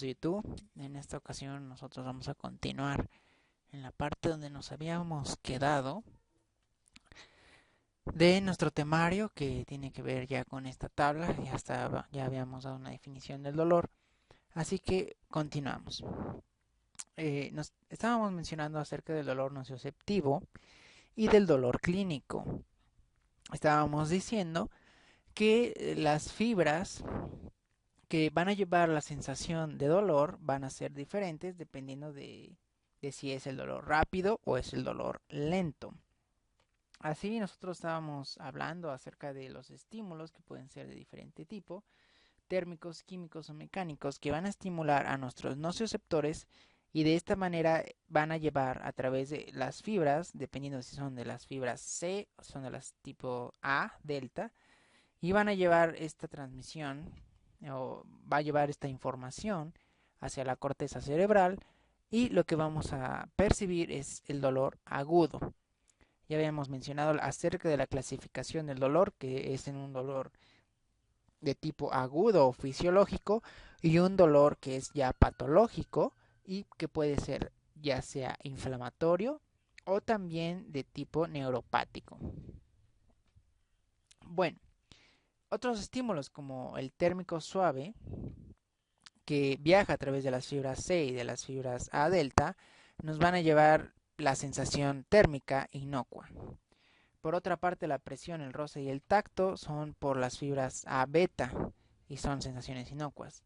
YouTube. En esta ocasión nosotros vamos a continuar en la parte donde nos habíamos quedado de nuestro temario que tiene que ver ya con esta tabla. Ya habíamos dado una definición del dolor, así que continuamos. Nos estábamos mencionando acerca del dolor nociceptivo y del dolor clínico. Estábamos diciendo que las fibras que van a llevar la sensación de dolor van a ser diferentes dependiendo de si es el dolor rápido o es el dolor lento. Así nosotros estábamos hablando acerca de los estímulos que pueden ser de diferente tipo, térmicos, químicos o mecánicos, que van a estimular a nuestros nociceptores y de esta manera van a llevar a través de las fibras, dependiendo si son de las fibras C o son de las tipo A, delta, y van a llevar esta transmisión o va a llevar esta información hacia la corteza cerebral y lo que vamos a percibir es el dolor agudo. Ya habíamos mencionado acerca de la clasificación del dolor, que es en un dolor de tipo agudo o fisiológico y un dolor que es ya patológico y que puede ser ya sea inflamatorio o también de tipo neuropático. Bueno, otros estímulos como el térmico suave, que viaja a través de las fibras C y de las fibras A delta, nos van a llevar la sensación térmica inocua. Por otra parte, la presión, el roce y el tacto son por las fibras A beta y son sensaciones inocuas.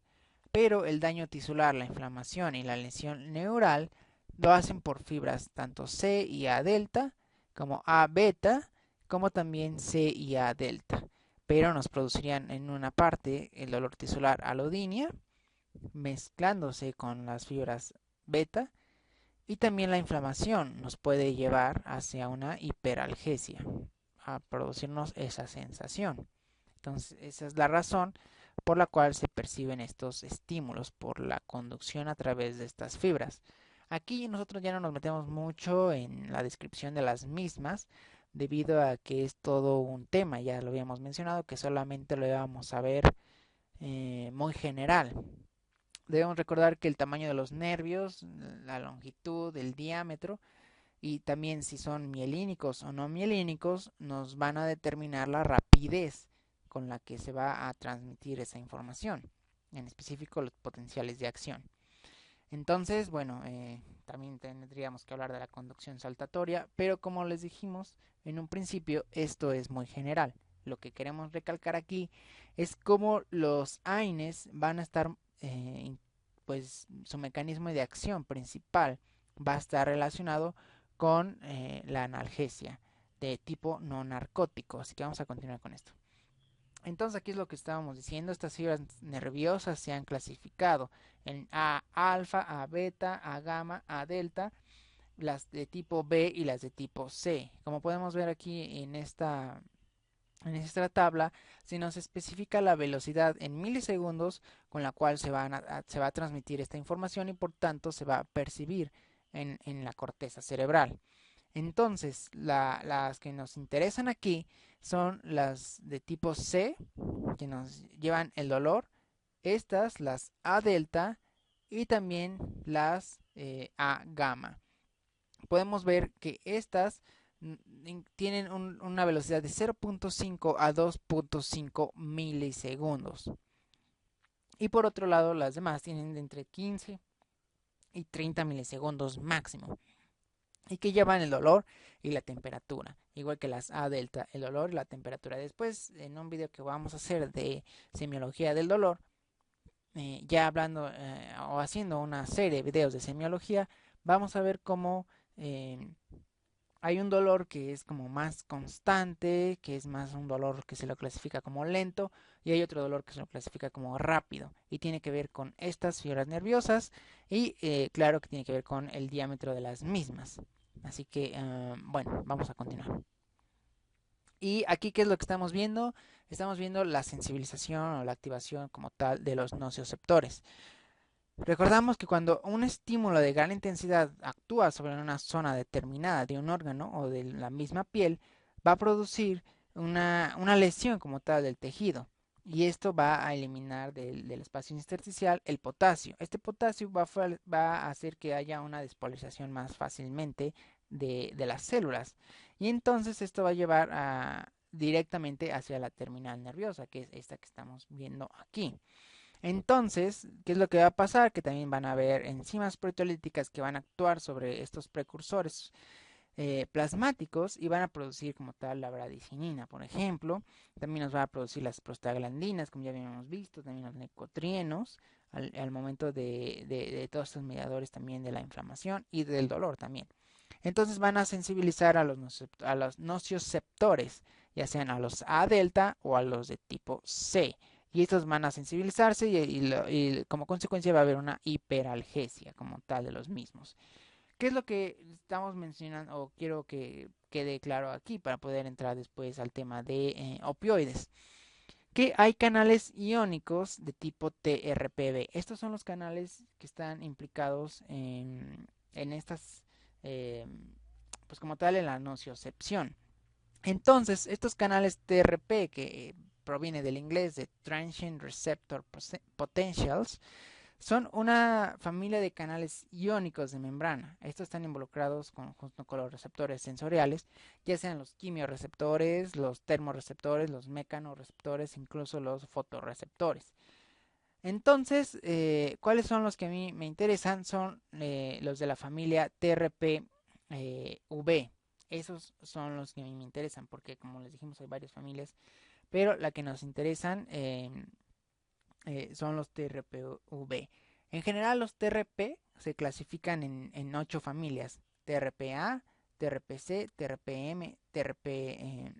Pero el daño tisular, la inflamación y la lesión neural lo hacen por fibras tanto C y A delta como A beta, como también C y A delta. Pero nos producirían en una parte el dolor tisular alodinia mezclándose con las fibras beta, y también la inflamación nos puede llevar hacia una hiperalgesia, a producirnos esa sensación. Entonces, esa es la razón por la cual se perciben estos estímulos por la conducción a través de estas fibras. Aquí nosotros ya no nos metemos mucho en la descripción de las mismas, debido a que es todo un tema, ya lo habíamos mencionado, que solamente lo íbamos a ver muy general. Debemos recordar que el tamaño de los nervios, la longitud, el diámetro y también si son mielínicos o no mielínicos nos van a determinar la rapidez con la que se va a transmitir esa información, en específico los potenciales de acción. Entonces, bueno, también tendríamos que hablar de la conducción saltatoria, pero como les dijimos en un principio, esto es muy general. Lo que queremos recalcar aquí es cómo los AINES van a estar, pues su mecanismo de acción principal va a estar relacionado con la analgesia de tipo no narcótico. Así que vamos a continuar con esto. Entonces aquí es lo que estábamos diciendo, estas fibras nerviosas se han clasificado en A alfa, A beta, A gamma, A delta, las de tipo B y las de tipo C. Como podemos ver aquí en esta tabla, se nos especifica la velocidad en milisegundos con la cual se va a transmitir esta información y por tanto se va a percibir en la corteza cerebral. Entonces, las que nos interesan aquí son las de tipo C, que nos llevan el dolor, estas, las A delta y también las A gamma. Podemos ver que estas tienen una velocidad de 0.5 a 2.5 milisegundos. Y por otro lado, las demás tienen de entre 15 y 30 milisegundos máximo, y que llevan el dolor y la temperatura, igual que las A delta, el dolor y la temperatura. Después, en un video que vamos a hacer de semiología del dolor, ya hablando o haciendo una serie de videos de semiología, vamos a ver cómo hay un dolor que es como más constante, que es más un dolor que se lo clasifica como lento, y hay otro dolor que se lo clasifica como rápido, y tiene que ver con estas fibras nerviosas, y claro que tiene que ver con el diámetro de las mismas. Así que, bueno, vamos a continuar. Y aquí, ¿qué es lo que estamos viendo? Estamos viendo la sensibilización o la activación como tal de los nociceptores. Recordamos que cuando un estímulo de gran intensidad actúa sobre una zona determinada de un órgano o de la misma piel, va a producir una lesión como tal del tejido. y esto va a eliminar del espacio intersticial el potasio. Este potasio va a hacer que haya una despolarización más fácilmente de las células, y entonces esto va a llevar directamente hacia la terminal nerviosa, que es esta que estamos viendo aquí. Entonces, ¿qué es lo que va a pasar? Que también van a haber enzimas proteolíticas que van a actuar sobre estos precursores plasmáticos y van a producir como tal la bradicinina, por ejemplo. También nos va a producir las prostaglandinas, como ya habíamos visto, también los leucotrienos, al momento de todos estos mediadores también de la inflamación y del dolor también. Entonces van a sensibilizar a los nocioceptores, ya sean a los A delta o a los de tipo C. Y estos van a sensibilizarse y como consecuencia va a haber una hiperalgesia como tal de los mismos. ¿Qué es lo que estamos mencionando o quiero que quede claro aquí para poder entrar después al tema de opioides? Que hay canales iónicos de tipo TRPV. Estos son los canales que están implicados en estas, eh, pues como tal, en la nociocepción. Entonces, estos canales TRP, que proviene del inglés de Transient Receptor Potentials, son una familia de canales iónicos de membrana. Estos están involucrados junto con los receptores sensoriales, ya sean los quimioreceptores, los termorreceptores, los mecanorreceptores, incluso los fotorreceptores. Entonces, ¿cuáles son los que a mí me interesan? Son los de la familia TRPV. Esos son los que a mí me interesan porque, como les dijimos, hay varias familias, pero la que nos interesan son los TRPV. En general, los TRP se clasifican en 8 familias: TRPA, TRPC, TRPM, TRPML,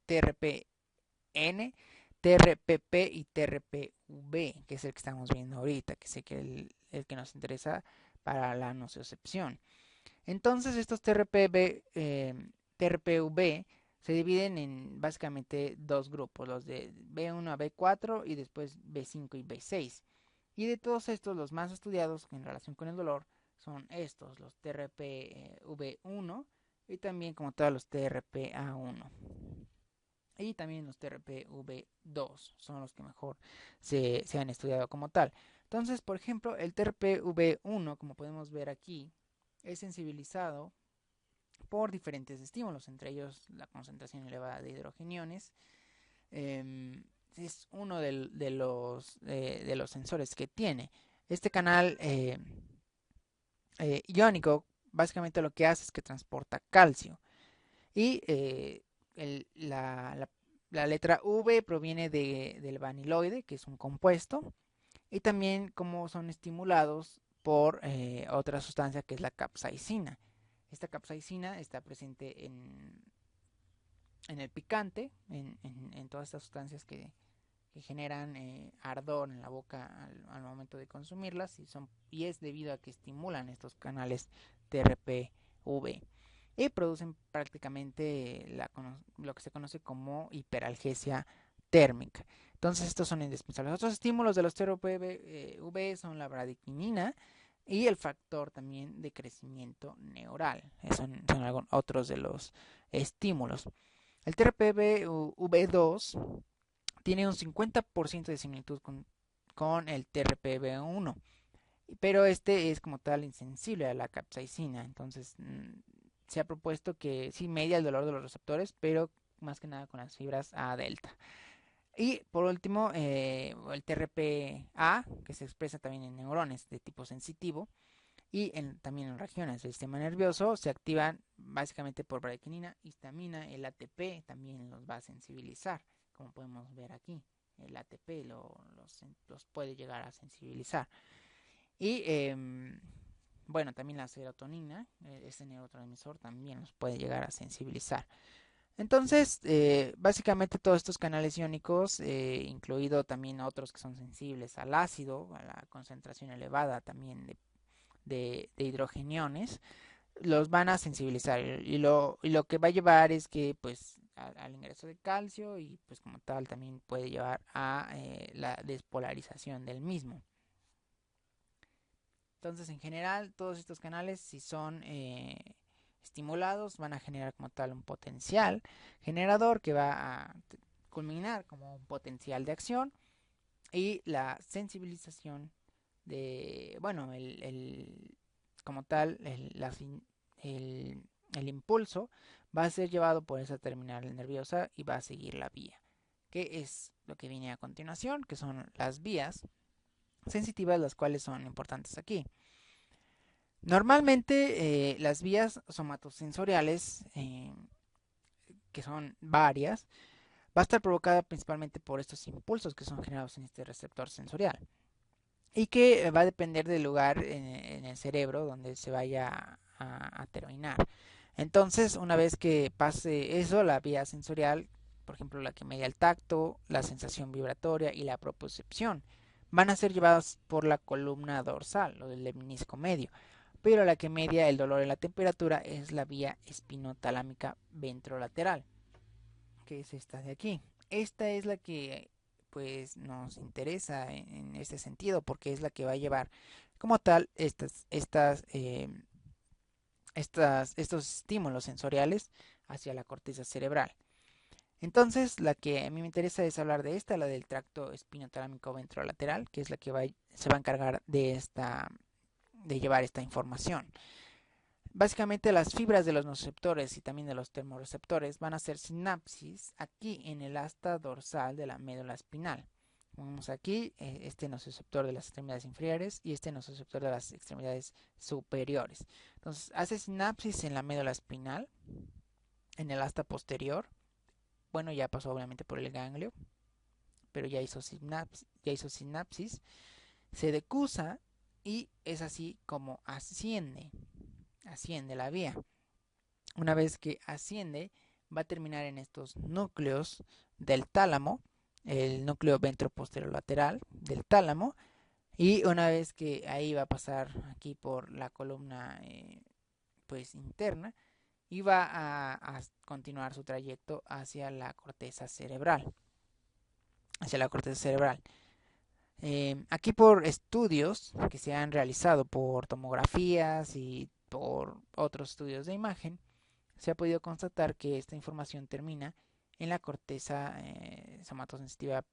TRPN, TRPP y TRPV, que es el que estamos viendo ahorita, que sé que el que nos interesa para la nociocepción. Entonces, estos TRPV se dividen en básicamente dos grupos, los de B1 a B4 y después B5 y B6. Y de todos estos, los más estudiados en relación con el dolor son estos, los TRPV1 y también como todos los TRPA1. Y también los TRPV2 son los que mejor se han estudiado como tal. Entonces, por ejemplo, el TRPV1, como podemos ver aquí, es sensibilizado por diferentes estímulos, entre ellos la concentración elevada de hidrogeniones. Es uno de los sensores que tiene. Este canal iónico básicamente lo que hace es que transporta calcio. Y la letra V proviene del vaniloide, que es un compuesto. Y también como son estimulados por otra sustancia que es la capsaicina. Esta capsaicina está presente en el picante, en todas estas sustancias que generan ardor en la boca al momento de consumirlas y es debido a que estimulan estos canales TRPV y producen prácticamente lo que se conoce como hiperalgesia térmica. Entonces estos son indispensables. Otros estímulos de los TRPV son la bradiquinina y el factor también de crecimiento neural. Son otros de los estímulos. El TRPV2 tiene un 50% de similitud con el TRPV1, pero este es como tal insensible a la capsaicina. Entonces se ha propuesto que sí media el dolor de los receptores, pero más que nada con las fibras A delta. Y por último, el TRPA, que se expresa también en neurones de tipo sensitivo y también en regiones del sistema nervioso, se activan básicamente por bradiquinina, histamina. El ATP también los va a sensibilizar, como podemos ver aquí. El ATP los puede llegar a sensibilizar. Y bueno, también la serotonina, este neurotransmisor, también los puede llegar a sensibilizar. Entonces, básicamente todos estos canales iónicos, incluido también otros que son sensibles al ácido, a la concentración elevada también de hidrogeniones, los van a sensibilizar y lo que va a llevar es que pues al ingreso de calcio y pues como tal también puede llevar a la despolarización del mismo. Entonces, en general, todos estos canales, si son estimulados van a generar como tal un potencial generador que va a culminar como un potencial de acción, y la sensibilización de, bueno, como tal, el, el impulso va a ser llevado por esa terminal nerviosa y va a seguir la vía, que es lo que viene a continuación, que son las vías sensitivas, las cuales son importantes aquí. Normalmente las vías somatosensoriales, que son varias, va a estar provocada principalmente por estos impulsos que son generados en este receptor sensorial, y que va a depender del lugar en el cerebro donde se vaya a terminar. Entonces, una vez que pase eso, la vía sensorial, por ejemplo, la que media el tacto, la sensación vibratoria y la propriocepción, van a ser llevadas por la columna dorsal o del menisco medio, pero la que media el dolor y la temperatura es la vía espinotalámica ventrolateral, que es esta de aquí. Esta es la que pues nos interesa en este sentido, porque es la que va a llevar como tal estos estímulos sensoriales hacia la corteza cerebral. Entonces, la que a mí me interesa es hablar de esta, la del tracto espinotalámico ventrolateral, que es la que se va a encargar de llevar esta información. Básicamente las fibras de los nociceptores y también de los termorreceptores van a hacer sinapsis aquí en el asta dorsal de la médula espinal. Vemos aquí este nociceptor de las extremidades inferiores y este nociceptor de las extremidades superiores. Entonces hace sinapsis en la médula espinal, en el asta posterior. Bueno, ya pasó obviamente por el ganglio, pero ya hizo sinapsis, se decusa y es así como asciende la vía. Una vez que asciende, va a terminar en estos núcleos del tálamo, el núcleo ventroposterolateral del tálamo, y una vez que ahí va a pasar aquí por la columna pues interna, y va a continuar su trayecto hacia la corteza cerebral. Aquí por estudios que se han realizado por tomografías y por otros estudios de imagen, se ha podido constatar que esta información termina en la corteza somatosensitiva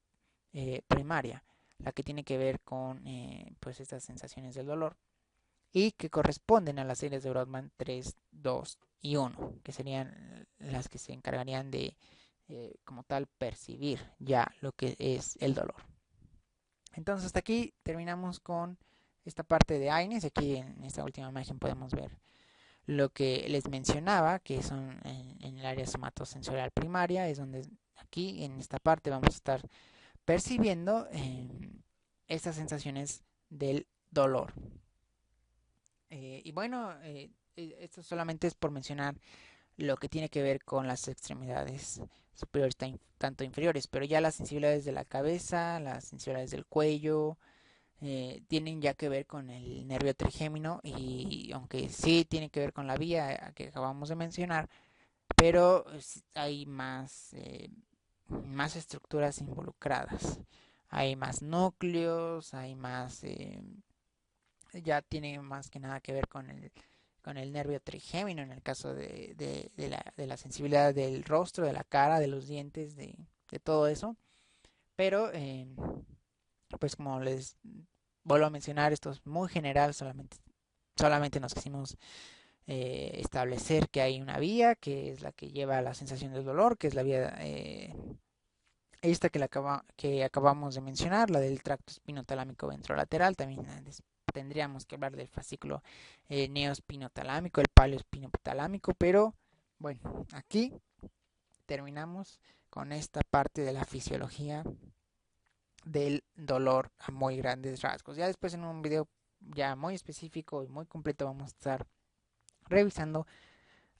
primaria, la que tiene que ver con pues estas sensaciones del dolor, y que corresponden a las series de Brodmann 3, 2 y 1, que serían las que se encargarían de como tal percibir ya lo que es el dolor. Entonces hasta aquí terminamos con esta parte de AINES. Aquí en esta última imagen podemos ver lo que les mencionaba, que son en el área somatosensorial primaria, es donde aquí en esta parte vamos a estar percibiendo estas sensaciones del dolor. Y bueno, esto solamente es por mencionar lo que tiene que ver con las extremidades superiores tanto inferiores, pero ya las sensibilidades de la cabeza, las sensibilidades del cuello, tienen ya que ver con el nervio trigémino, y aunque sí tiene que ver con la vía que acabamos de mencionar, pero hay más estructuras involucradas, hay más núcleos, hay más, ya tiene más que nada que ver con el nervio trigémino en el caso de la sensibilidad del rostro, de la cara, de los dientes, de todo eso, pero pues como les vuelvo a mencionar, esto es muy general, solamente nos quisimos establecer que hay una vía que es la que lleva a la sensación del dolor, que es la vía esta que acabamos de mencionar, la del tracto espinotalámico ventrolateral. También tendríamos que hablar del fascículo neoespinotalámico, el paleoespinotalámico, pero bueno, aquí terminamos con esta parte de la fisiología del dolor a muy grandes rasgos. Ya después en un video ya muy específico y muy completo vamos a estar revisando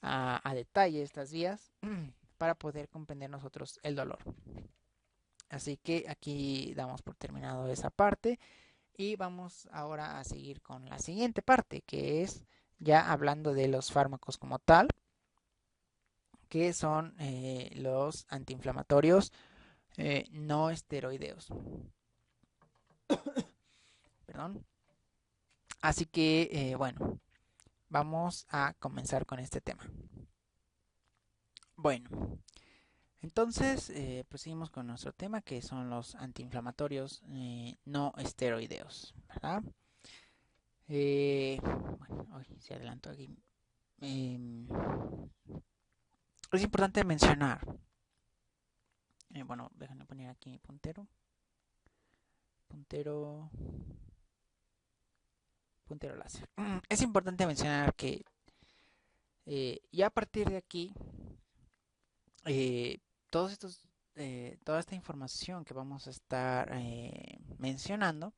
a detalle estas vías para poder comprender nosotros el dolor. Así que aquí damos por terminado esa parte y vamos ahora a seguir con la siguiente parte, que es ya hablando de los fármacos como tal, que son los antiinflamatorios no esteroideos. Perdón. Así que, bueno, vamos a comenzar con este tema. Bueno, entonces proseguimos con nuestro tema, que son los antiinflamatorios no esteroideos, ¿verdad? Bueno, hoy se adelantó aquí. Es importante mencionar, bueno, déjenme poner aquí mi puntero, puntero láser. Es importante mencionar que ya a partir de aquí, eh, todos estos, toda esta información que vamos a estar mencionando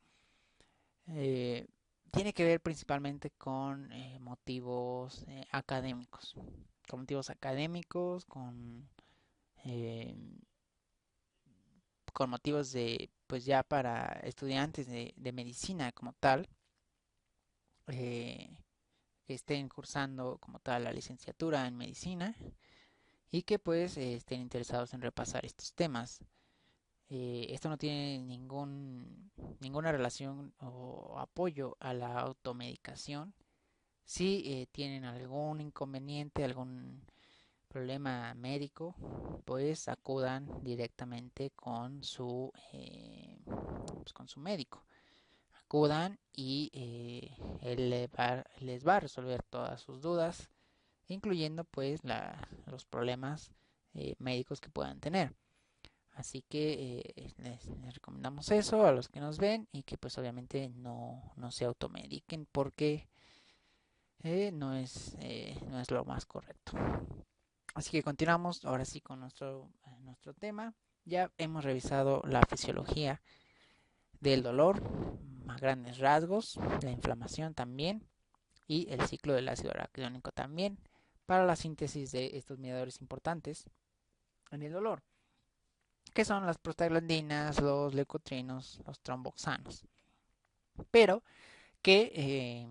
eh, tiene que ver principalmente con motivos académicos, eh, con motivos de, pues ya para estudiantes de medicina como tal, eh, que estén cursando como tal la licenciatura en medicina y que pues estén interesados en repasar estos temas. Esto no tiene ninguna relación o apoyo a la automedicación. Si tienen algún inconveniente, algún problema médico, pues acudan directamente con su médico. Acudan y él les va a resolver todas sus dudas, incluyendo pues los problemas médicos que puedan tener. Así que les recomendamos eso a los que nos ven y que pues obviamente no se automediquen porque no es lo más correcto. Así que continuamos ahora sí con nuestro tema. Ya hemos revisado la fisiología del dolor a grandes rasgos, la inflamación también y el ciclo del ácido araquidónico también para la síntesis de estos mediadores importantes en el dolor, que son las prostaglandinas, los leucotrienos, los tromboxanos. Pero que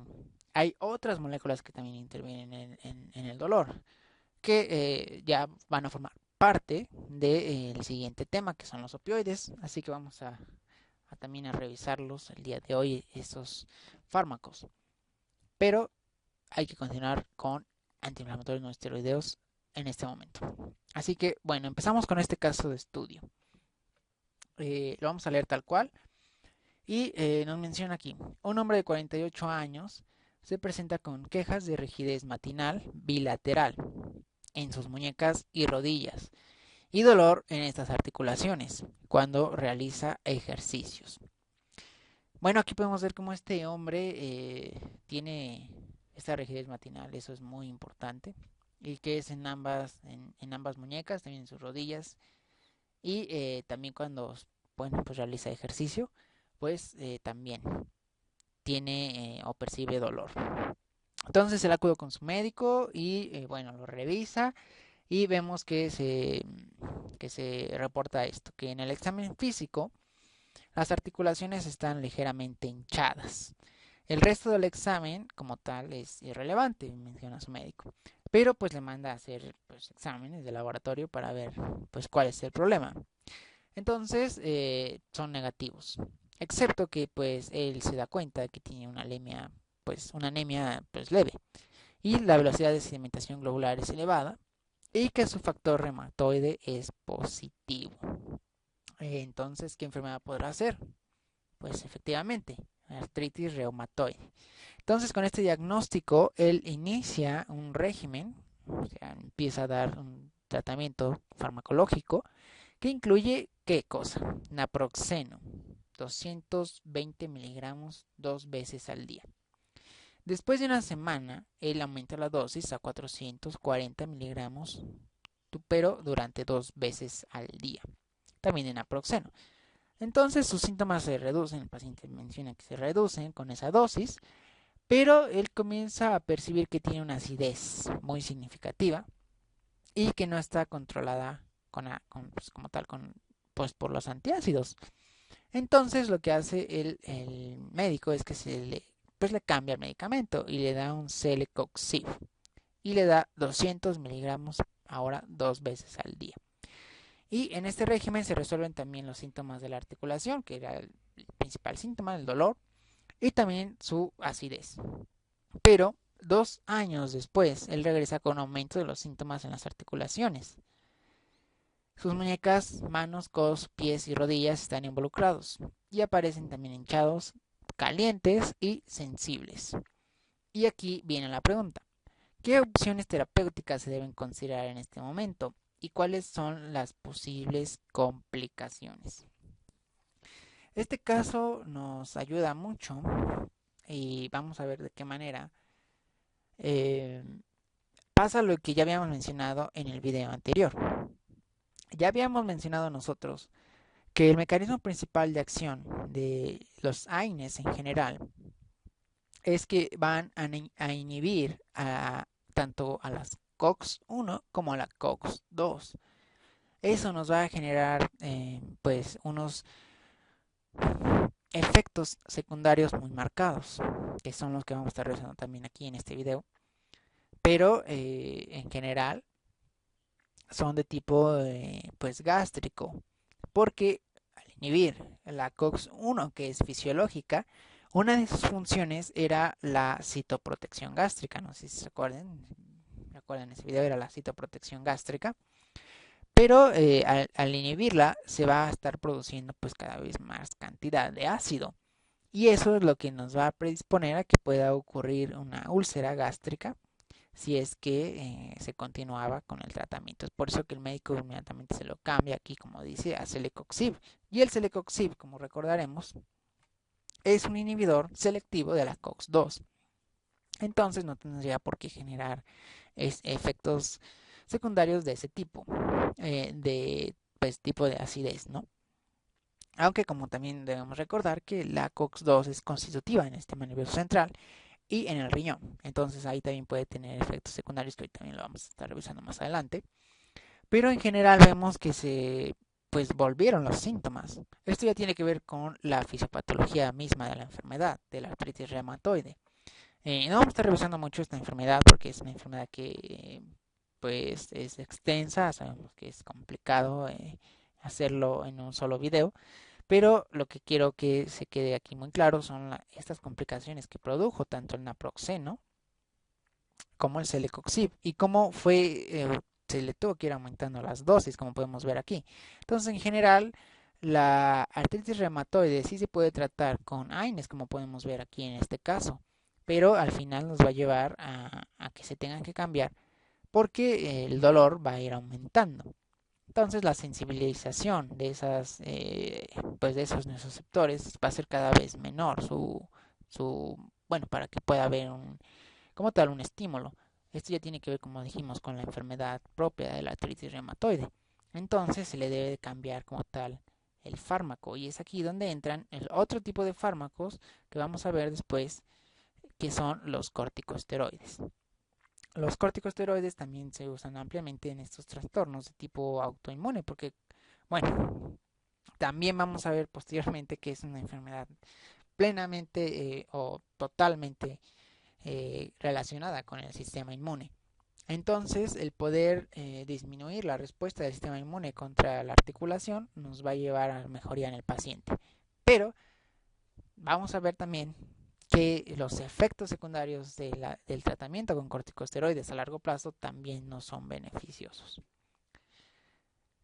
hay otras moléculas que también intervienen en el dolor, que ya van a formar parte del siguiente tema, que son los opioides. Así que vamos a también a revisarlos el día de hoy, esos fármacos. Pero hay que continuar con antiinflamatorios no esteroideos en este momento. Así que, bueno, empezamos con este caso de estudio. Lo vamos a leer tal cual. Y nos menciona aquí, un hombre de 48 años se presenta con quejas de rigidez matinal bilateral en sus muñecas y rodillas y dolor en estas articulaciones cuando realiza ejercicios. Bueno, aquí podemos ver cómo este hombre tiene esta rigidez matinal, eso es muy importante, y que es en ambas muñecas, también en sus rodillas, y también cuando bueno, pues realiza ejercicio, pues también tiene o percibe dolor. Entonces él acude con su médico y bueno, lo revisa y vemos que se reporta esto, que en el examen físico las articulaciones están ligeramente hinchadas. El resto del examen como tal es irrelevante, menciona su médico, pero pues le manda a hacer pues, exámenes de laboratorio para ver pues cuál es el problema. Entonces son negativos, excepto que pues él se da cuenta de que tiene una anemia pues leve y la velocidad de sedimentación globular es elevada y que su factor reumatoide es positivo. Entonces, ¿qué enfermedad podrá ser? Pues efectivamente, artritis reumatoide. Entonces, con este diagnóstico, él inicia un régimen, o sea, empieza a dar un tratamiento farmacológico que incluye, ¿qué cosa? Naproxeno, 220 miligramos 2 veces al día. Después de una semana, él aumenta la dosis a 440 miligramos, pero durante 2 veces al día. También en naproxeno. Entonces sus síntomas se reducen, el paciente menciona que se reducen con esa dosis, pero él comienza a percibir que tiene una acidez muy significativa y que no está controlada pues, como tal pues, por los antiácidos. Entonces lo que hace el médico es que pues, le cambia el medicamento y le da un Celecoxib y le da 200 miligramos ahora 2 veces al día. Y en este régimen se resuelven también los síntomas de la articulación, que era el principal síntoma, el dolor, y también su acidez. Pero 2 años después, él regresa con aumento de los síntomas en las articulaciones. Sus muñecas, manos, codos, pies y rodillas están involucrados y aparecen también hinchados, calientes y sensibles. Y aquí viene la pregunta. ¿Qué opciones terapéuticas se deben considerar en este momento? ¿Y cuáles son las posibles complicaciones? Este caso nos ayuda mucho y vamos a ver de qué manera eh, pasa lo que ya habíamos mencionado en el video anterior. Ya habíamos mencionado nosotros que el mecanismo principal de acción de los AINES en general es que van a inhibir tanto a las COX-1 como a la COX-2. Eso nos va a generar pues unos efectos secundarios muy marcados, que son los que vamos a estar revisando también aquí en este video. Pero en general son de tipo pues gástrico, porque al inhibir la COX-1, que es fisiológica, una de sus funciones era la citoprotección gástrica. No sé si se recuerdan ese video, era la citoprotección gástrica. Pero al inhibirla se va a estar produciendo pues cada vez más cantidad de ácido. Y eso es lo que nos va a predisponer a que pueda ocurrir una úlcera gástrica si es que se continuaba con el tratamiento. Es por eso que el médico inmediatamente se lo cambia aquí, como dice, a Celecoxib. Y el Celecoxib, como recordaremos, es un inhibidor selectivo de la COX-2. Entonces no tendría por qué generar efectos secundarios de ese tipo, de pues, tipo de acidez, ¿no? Aunque como también debemos recordar que la COX-2 es constitutiva en el sistema nervioso central y en el riñón. Entonces ahí también puede tener efectos secundarios que hoy también lo vamos a estar revisando más adelante. Pero en general vemos que se pues volvieron los síntomas. Esto ya tiene que ver con la fisiopatología misma de la enfermedad, de la artritis reumatoide. No vamos a estar revisando mucho esta enfermedad porque es una enfermedad que pues es extensa, sabemos que es complicado hacerlo en un solo video, pero lo que quiero que se quede aquí muy claro son estas complicaciones que produjo tanto el naproxeno como el celecoxib y cómo se le tuvo que ir aumentando las dosis, como podemos ver aquí. Entonces, en general, la artritis reumatoide sí se puede tratar con AINES, como podemos ver aquí en este caso, pero al final nos va a llevar a que se tengan que cambiar porque el dolor va a ir aumentando. Entonces la sensibilización de pues de esos nociceptores va a ser cada vez menor, bueno, para que pueda haber como tal un estímulo. Esto ya tiene que ver, como dijimos, con la enfermedad propia de la artritis reumatoide. Entonces se le debe cambiar como tal el fármaco y es aquí donde entran el otro tipo de fármacos que vamos a ver después, que son los corticosteroides. Los corticosteroides también se usan ampliamente en estos trastornos de tipo autoinmune porque, bueno, también vamos a ver posteriormente que es una enfermedad plenamente o totalmente relacionada con el sistema inmune. Entonces, el poder disminuir la respuesta del sistema inmune contra la articulación nos va a llevar a mejoría en el paciente. Pero vamos a ver también que los efectos secundarios del tratamiento con corticosteroides a largo plazo también no son beneficiosos.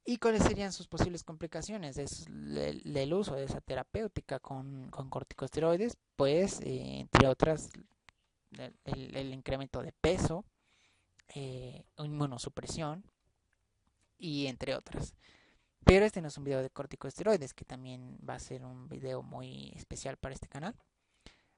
¿Y cuáles serían sus posibles complicaciones del uso de esa terapéutica con corticosteroides? Pues, entre otras, el incremento de peso, inmunosupresión y entre otras. Pero este no es un video de corticosteroides, que también va a ser un video muy especial para este canal,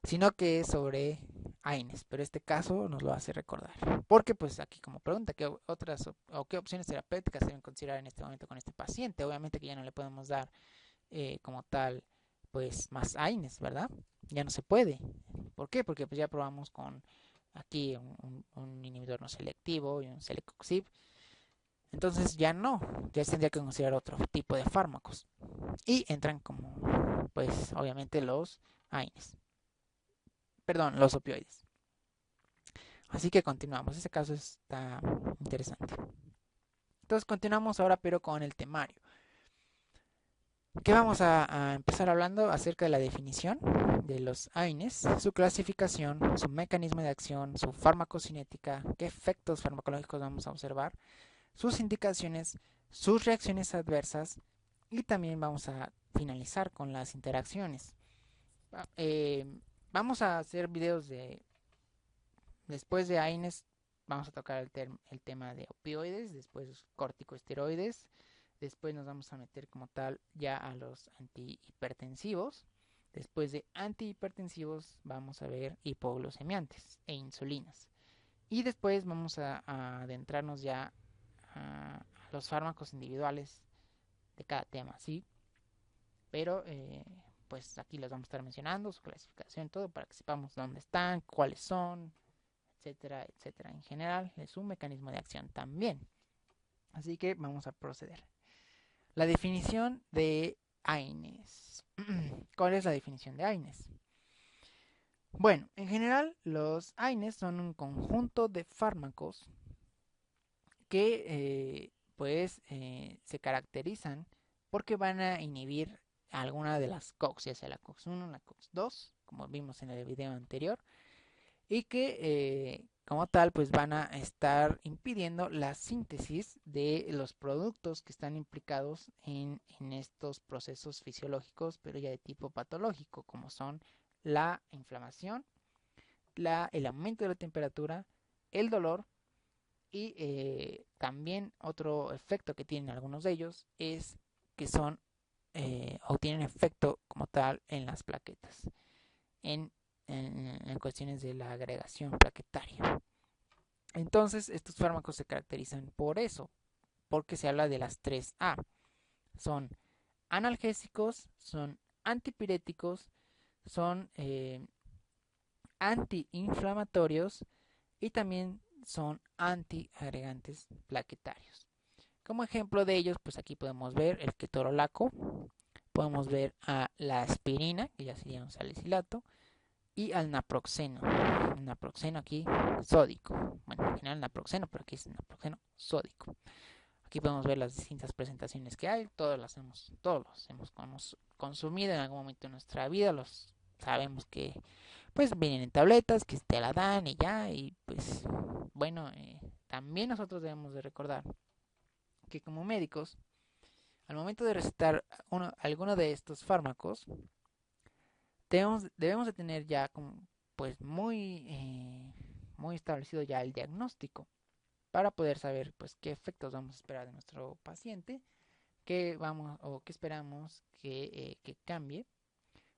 sino que es sobre AINES, pero este caso nos lo hace recordar. Porque pues aquí como pregunta, ¿qué otras o qué opciones terapéuticas se deben considerar en este momento con este paciente? Obviamente que ya no le podemos dar como tal pues más AINES, ¿verdad? Ya no se puede. ¿Por qué? Porque pues ya probamos con aquí un inhibidor no selectivo y un celecoxib. Entonces ya no, ya se tendría que considerar otro tipo de fármacos. Y entran como pues obviamente los AINES. Perdón, los opioides. Así que continuamos. Este caso está interesante. Entonces continuamos ahora pero con el temario. Que vamos a empezar hablando acerca de la definición de los AINES, su clasificación, su mecanismo de acción, su farmacocinética, qué efectos farmacológicos vamos a observar, sus indicaciones, sus reacciones adversas y también vamos a finalizar con las interacciones. Vamos a hacer videos después de AINES, vamos a tocar el tema de opioides, después corticosteroides, después nos vamos a meter como tal ya a los antihipertensivos. Después de antihipertensivos vamos a ver hipoglucemiantes e insulinas. Y después vamos a adentrarnos ya a los fármacos individuales de cada tema, ¿sí? Pero pues aquí los vamos a estar mencionando, su clasificación, todo para que sepamos dónde están, cuáles son, etcétera, etcétera. En general es un mecanismo de acción también. Así que vamos a proceder. La definición de AINES. ¿Cuál es la definición de AINES? Bueno, en general los AINES son un conjunto de fármacos que se caracterizan porque van a inhibir alguna de las COX, ya sea la COX-1, la COX-2, como vimos en el video anterior, y que como tal pues van a estar impidiendo la síntesis de los productos que están implicados en estos procesos fisiológicos, pero ya de tipo patológico, como son la inflamación, el aumento de la temperatura, el dolor y también otro efecto que tienen algunos de ellos es que son o tienen efecto como tal en las plaquetas, en, en cuestiones de la agregación plaquetaria. Entonces, estos fármacos se caracterizan por eso, porque se habla de las 3A. Son analgésicos, son antipiréticos, son antiinflamatorios y también son antiagregantes plaquetarios. Como ejemplo de ellos, pues aquí podemos ver el ketorolaco, podemos ver a la aspirina, que ya sería un salicilato, y al naproxeno. El naproxeno aquí sódico. Bueno, en general naproxeno, pero aquí es naproxeno sódico. Aquí podemos ver las distintas presentaciones que hay. Todos los hemos consumido en algún momento de nuestra vida. Los sabemos que pues vienen en tabletas, que te la dan y ya. Y pues bueno, también nosotros debemos de recordar que como médicos, al momento de recetar alguno de estos fármacos, debemos de tener ya como, pues muy establecido ya el diagnóstico para poder saber pues qué efectos vamos a esperar de nuestro paciente, qué vamos o qué esperamos que cambie,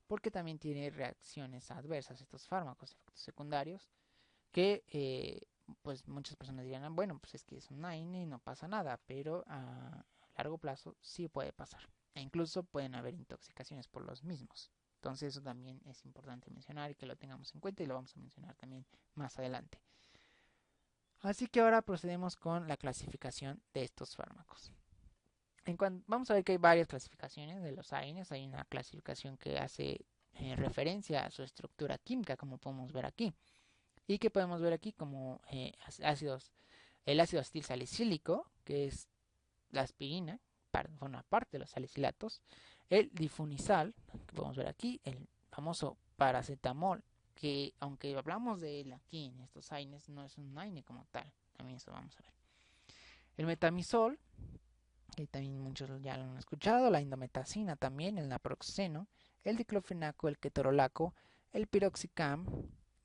porque también tiene reacciones adversas estos fármacos, efectos secundarios, que pues muchas personas dirán, "Ah, bueno, pues es que es un AINE y no pasa nada", pero a largo plazo sí puede pasar. E incluso pueden haber intoxicaciones por los mismos. Entonces eso también es importante mencionar y que lo tengamos en cuenta y lo vamos a mencionar también más adelante. Así que ahora procedemos con la clasificación de estos fármacos. Vamos a ver que hay varias clasificaciones de los AINES. Hay una clasificación que hace referencia a su estructura química, como podemos ver aquí. Y que podemos ver aquí como ácidos, el ácido acetil salicílico, que es la aspirina, forma parte de los salicilatos, el diflunisal, que podemos ver aquí, el famoso paracetamol, que aunque hablamos de él aquí en estos AINES, no es un AINE como tal, también eso vamos a ver. El metamizol, que también muchos ya lo han escuchado, la indometacina también, el naproxeno, el diclofenaco, el ketorolaco, el piroxicam,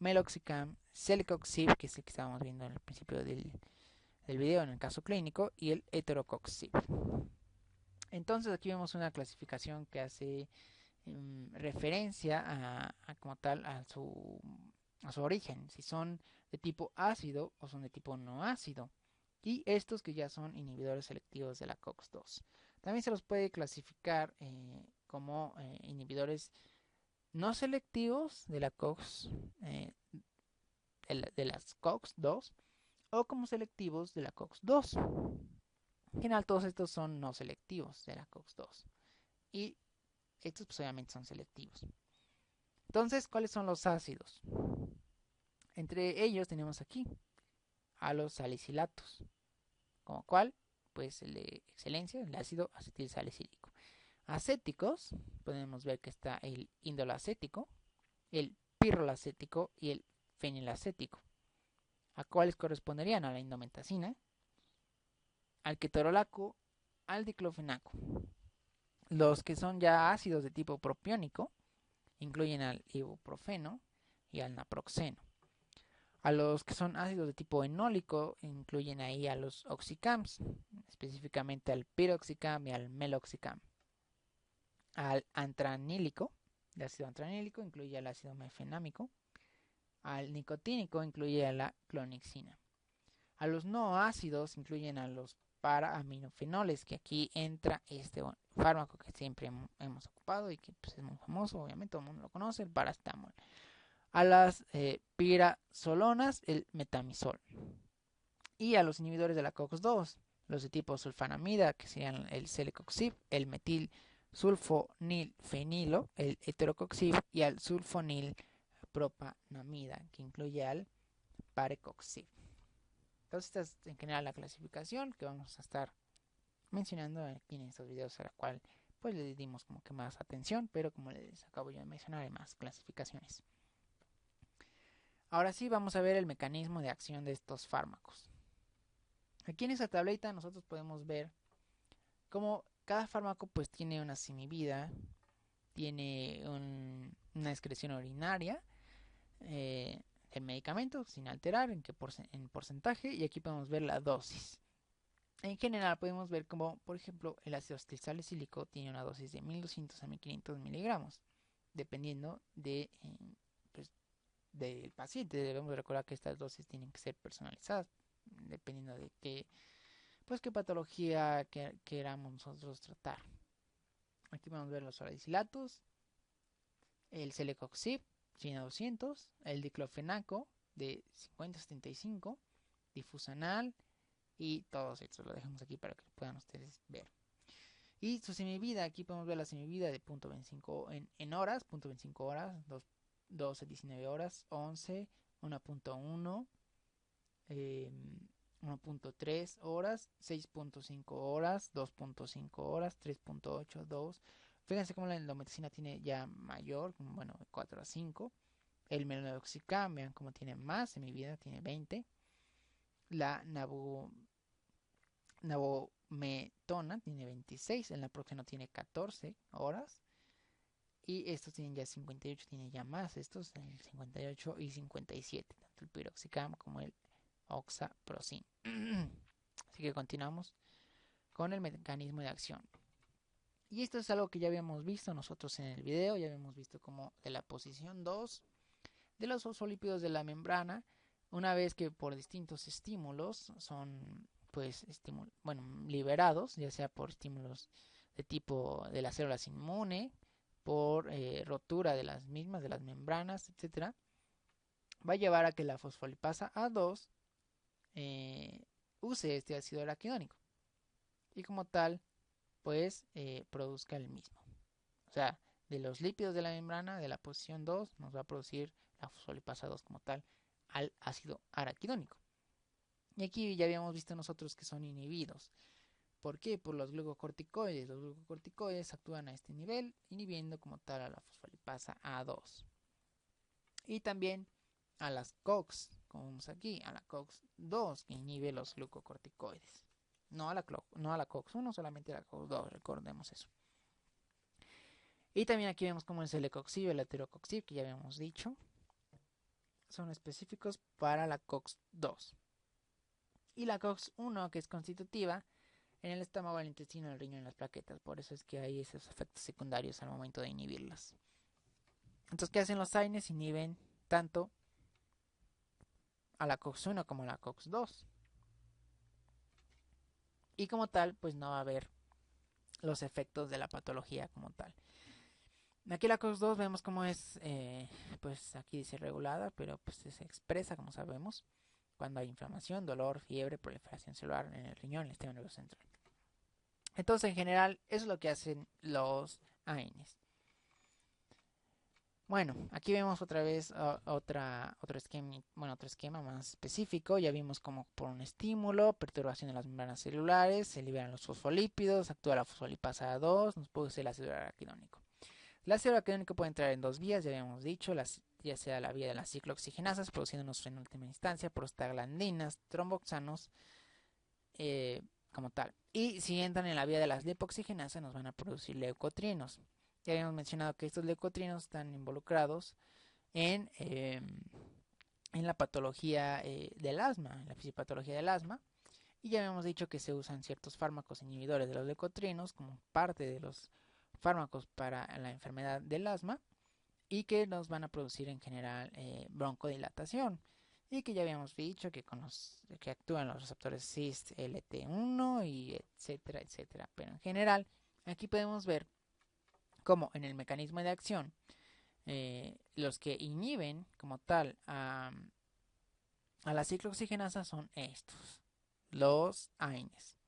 meloxicam, celecoxib, que es el que estábamos viendo en el principio del video en el caso clínico, y el heterocoxib. Entonces aquí vemos una clasificación que hace referencia como tal a su origen, si son de tipo ácido o son de tipo no ácido, y estos que ya son inhibidores selectivos de la COX-2. También se los puede clasificar como inhibidores no selectivos de la COX, de las COX-2 o como selectivos de la COX-2. En general todos estos son no selectivos de la COX-2 y estos pues obviamente son selectivos. Entonces, ¿cuáles son los ácidos? Entre ellos tenemos aquí a los salicilatos, como cual, pues el de excelencia, el ácido acetilsalicílico. acéticos, podemos ver que está el indolacético, el pirrolacético y el fenilacético, a cuáles corresponderían a la indometacina, al ketorolaco, al diclofenaco. Los que son ya ácidos de tipo propiónico incluyen al ibuprofeno y al naproxeno. A los que son ácidos de tipo enólico incluyen ahí a los oxicams, específicamente al piroxicam y al meloxicam. Al antranílico, el ácido antranílico incluye al ácido mefenámico. Al nicotínico incluye a la clonixina. A los no ácidos incluyen a los para-aminofenoles, que aquí entra este fármaco que siempre hemos ocupado y que pues, es muy famoso, obviamente todo el mundo lo conoce, el paracetamol. A las pirazolonas, el metamisol. Y a los inhibidores de la COX-2, los de tipo sulfanamida, que serían el celecoxib, el metil sulfonilfenilo, el heterocoxib, y al sulfonil propanamida, que incluye al parecoxib. Entonces, esta es en general la clasificación que vamos a estar mencionando aquí en estos videos, a la cual pues le dimos como que más atención, pero como les acabo yo de mencionar, hay más clasificaciones. Ahora sí, vamos a ver el mecanismo de acción de estos fármacos. Aquí en esta tableta nosotros podemos ver cómo cada fármaco pues tiene una semivida, tiene una excreción urinaria del medicamento sin alterar en porcentaje, y aquí podemos ver la dosis. En general podemos ver como, por ejemplo, el ácido acetylsalicílico tiene una dosis de 1200 a 1500 miligramos, dependiendo pues, del paciente. Debemos recordar que estas dosis tienen que ser personalizadas, dependiendo de qué patología queramos nosotros tratar. Aquí podemos ver los salicilatos, el celecoxib, 100 a 200, el diclofenaco de 50 a 75, difusanal, y todos estos lo dejamos aquí para que lo puedan ustedes ver. Y su semivida, aquí podemos ver la semivida de 0.25 en horas, 0.25 horas, 12, 19 horas, 11, 1.1, 1.3 horas, 6.5 horas, 2.5 horas, 3.8, 2. Fíjense cómo la endometricina tiene ya mayor, bueno, 4 a 5. El meloxicam, vean cómo tiene más semivida, tiene 20. La navometona tiene 26, el naproxeno tiene 14 horas. Y estos tienen ya 58, tiene ya más estos, el 58 y 57, tanto el piroxicam como el oxaprocin. Así que continuamos con el mecanismo de acción. Y esto es algo que ya habíamos visto nosotros en el video, ya habíamos visto como de la posición 2 de los fosfolípidos de la membrana, una vez que por distintos estímulos son pues liberados, ya sea por estímulos de tipo de las células inmune, por rotura de las mismas, de las membranas, etcétera, va a llevar a que la fosfolipasa A2 use este ácido araquidónico y como tal pues produzca el mismo. O sea, de los lípidos de la membrana de la posición 2 nos va a producir la fosfolipasa 2 como tal al ácido araquidónico. Y aquí ya habíamos visto nosotros que son inhibidos. ¿Por qué? Por los glucocorticoides. Los glucocorticoides actúan a este nivel, inhibiendo como tal a la fosfolipasa A2. Y también a las COX, como vemos aquí, a la COX-2, que inhibe los glucocorticoides. No a la COX-1, solamente a la COX-2, recordemos eso. Y también aquí vemos como el celecoxib y el heterocoxib, que ya habíamos dicho, son específicos para la COX-2. Y la COX-1, que es constitutiva en el estómago, el intestino, el riñón y las plaquetas. Por eso es que hay esos efectos secundarios al momento de inhibirlas. Entonces, ¿qué hacen los AINES? Inhiben tanto a la COX-1 como a la COX-2. Y como tal, pues no va a haber los efectos de la patología como tal. Aquí la COX-2 vemos cómo es, pues aquí dice regulada, pero pues se expresa, como sabemos, cuando hay inflamación, dolor, fiebre, proliferación celular en el riñón, el sistema nervioso central. Entonces, en general, eso es lo que hacen los AINES. Bueno, aquí vemos otra vez otro esquema más específico. Ya vimos como por un estímulo, perturbación de las membranas celulares, se liberan los fosfolípidos, actúa la fosfolipasa 2, nos produce el ácido araquidónico. El ácido araquidónico puede entrar en dos vías, ya habíamos dicho, ya sea la vía de las ciclooxigenasas, produciéndonos en última instancia prostaglandinas, tromboxanos, como tal. Y si entran en la vía de las lipoxigenasas, nos van a producir leucotrienos. Ya habíamos mencionado que estos leucotrienos están involucrados en la patología del asma, en la fisiopatología del asma. Y ya habíamos dicho que se usan ciertos fármacos inhibidores de los leucotrienos como parte de los fármacos para la enfermedad del asma y que nos van a producir en general broncodilatación. Y que ya habíamos dicho que, que actúan los receptores CIS, LT1 y etcétera, etcétera. Pero en general, aquí podemos ver cómo en el mecanismo de acción los que inhiben como tal a la ciclooxigenasa son estos, los AINES.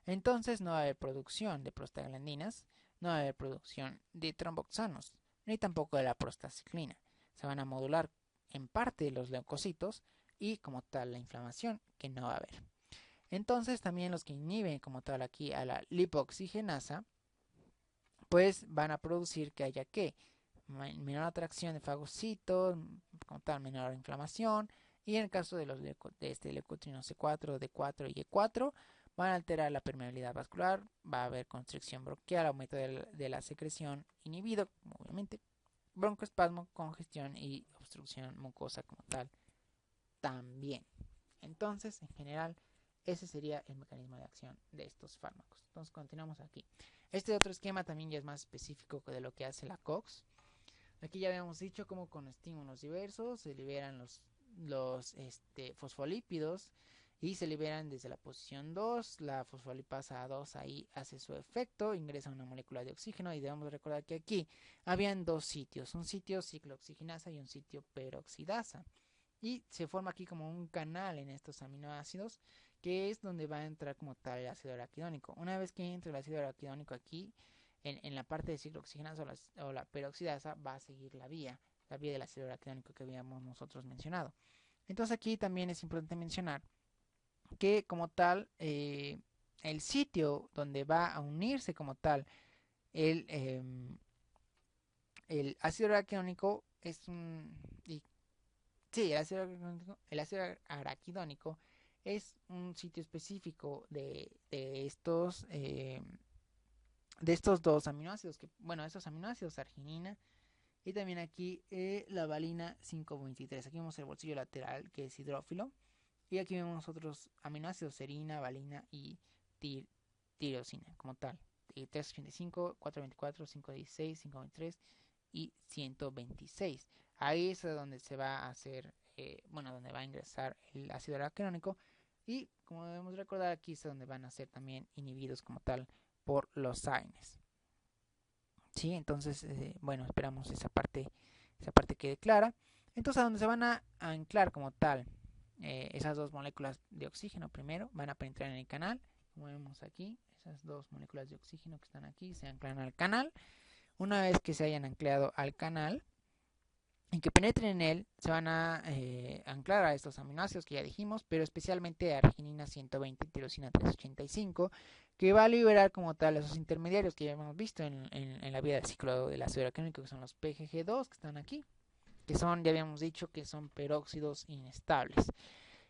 Entonces no va a haber producción de prostaglandinas, no va a haber producción de tromboxanos, ni tampoco de la prostaciclina. Se van a modular en parte los leucocitos y como tal la inflamación que no va a haber. Entonces también los que inhiben como tal aquí a la lipoxigenasa, pues van a producir que haya que menor atracción de fagocitos, como tal menor inflamación, y en el caso de los de este leucotrieno C4, D4 y E4 van a alterar la permeabilidad vascular, va a haber constricción bronquial, aumento de la secreción inhibido, obviamente, broncoespasmo, congestión y obstrucción mucosa como tal también. Entonces, en general, ese sería el mecanismo de acción de estos fármacos. Entonces, continuamos aquí. Este otro esquema también ya es más específico de lo que hace la COX. Aquí ya habíamos dicho cómo con estímulos diversos se liberan los fosfolípidos y se liberan desde la posición 2. La fosfolipasa 2 ahí hace su efecto, ingresa una molécula de oxígeno y debemos recordar que aquí habían dos sitios, un sitio ciclooxigenasa y un sitio peroxidasa. Y se forma aquí como un canal en estos aminoácidos que es donde va a entrar como tal el ácido araquidónico. Una vez que entre el ácido araquidónico aquí, en la parte de ciclooxigenasa o la peroxidasa va a seguir la vía del ácido araquidónico que habíamos nosotros mencionado. Entonces aquí también es importante mencionar que como tal el sitio donde va a unirse como tal el, eh, el ácido araquidónico es un... Sí, el ácido araquidónico es un sitio específico de estos dos aminoácidos, que, bueno, estos aminoácidos, arginina y también aquí la valina 523. Aquí vemos el bolsillo lateral que es hidrófilo y aquí vemos otros aminoácidos, serina, valina y tirosina como tal. 385, 424, 516, 523 y 126. Ahí es donde se va a hacer, donde va a ingresar el ácido araquidónico y como debemos recordar aquí es donde van a ser también inhibidos como tal por los AINES. Sí, entonces, esperamos esa parte quede clara. Entonces, a donde se van a anclar como tal esas dos moléculas de oxígeno primero, van a penetrar en el canal, como vemos aquí, esas dos moléculas de oxígeno que están aquí se anclan al canal. Una vez que se hayan anclado al canal y que penetren en él, se van a anclar a estos aminoácidos que ya dijimos, pero especialmente a arginina 120 y tirosina 385, que va a liberar como tal esos intermediarios que ya hemos visto en la vía del ciclo del ácido araquidónico, que son los PGG2 que están aquí, que son, ya habíamos dicho, que son peróxidos inestables.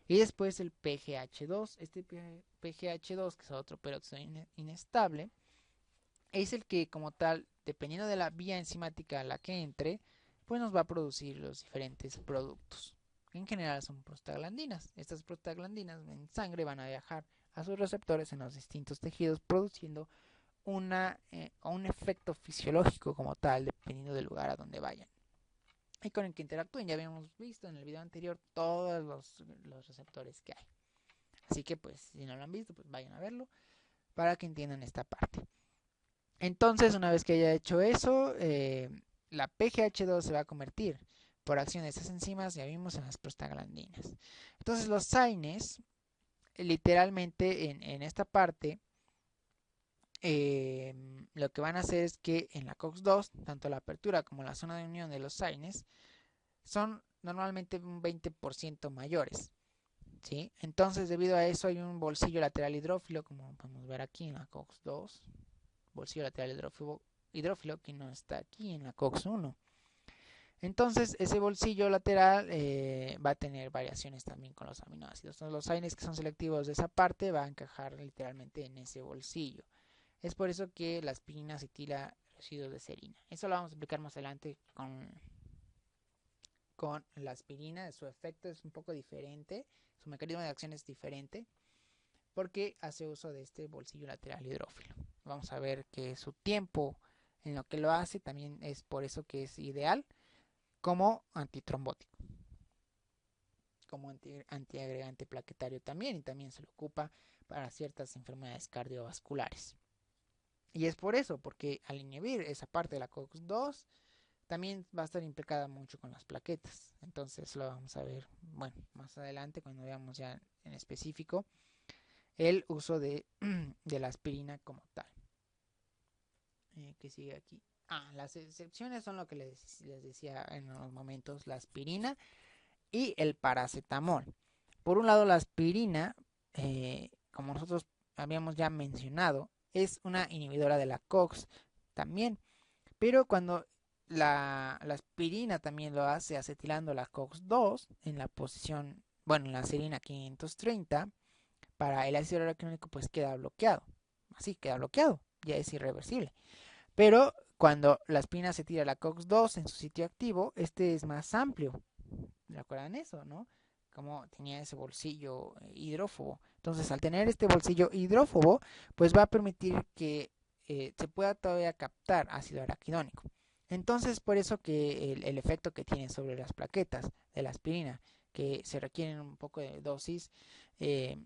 Y después el PGH2, este PGH2, que es otro peróxido inestable, es el que como tal, dependiendo de la vía enzimática a la que entre, pues nos va a producir los diferentes productos. En general son prostaglandinas. Estas prostaglandinas en sangre van a viajar a sus receptores en los distintos tejidos, produciendo un efecto fisiológico como tal, dependiendo del lugar a donde vayan. Y con el que interactúen, ya habíamos visto en el video anterior todos los receptores que hay. Así que pues si no lo han visto, pues vayan a verlo para que entiendan esta parte. Entonces, una vez que haya hecho eso, la PGH2 se va a convertir por acción de estas enzimas, ya vimos, en las prostaglandinas. Entonces, los AINES, literalmente en esta parte, lo que van a hacer es que en la COX-2, tanto la apertura como la zona de unión de los AINES son normalmente un 20% mayores, ¿sí? Entonces, debido a eso hay un bolsillo lateral hidrófilo, como podemos ver aquí en la COX-2, bolsillo lateral hidrófilo que no está aquí en la COX-1. Entonces, ese bolsillo lateral va a tener variaciones también con los aminoácidos. Entonces, los AINES que son selectivos de esa parte van a encajar literalmente en ese bolsillo. Es por eso que la aspirina acetila residuos de serina. Eso lo vamos a explicar más adelante con la aspirina. Su efecto es un poco diferente, su mecanismo de acción es diferente, porque hace uso de este bolsillo lateral hidrófilo. Vamos a ver que su tiempo en lo que lo hace también es por eso que es ideal como antitrombótico, como antiagregante plaquetario también, y también se lo ocupa para ciertas enfermedades cardiovasculares. Y es por eso, porque al inhibir esa parte de la COX-2 también va a estar implicada mucho con las plaquetas. Entonces lo vamos a ver, bueno, más adelante cuando veamos ya en específico el uso de, de la aspirina como tal. ¿Qué sigue aquí? Las excepciones son lo que les decía en unos momentos, la aspirina y el paracetamol. Por un lado, la aspirina, como nosotros habíamos ya mencionado, es una inhibidora de la COX también, pero cuando la aspirina también lo hace acetilando la COX-2 en la posición, bueno, en la serina 530, para el ácido araquidónico pues queda bloqueado. Así queda bloqueado, ya es irreversible. Pero cuando la aspirina acetila la COX-2 en su sitio activo, este es más amplio. ¿Recuerdan eso, no? Como tenía ese bolsillo hidrófobo. Entonces, al tener este bolsillo hidrófobo, pues va a permitir que se pueda todavía captar ácido araquidónico. Entonces, por eso que el efecto que tiene sobre las plaquetas de la aspirina, que se requieren un poco de dosis, eh,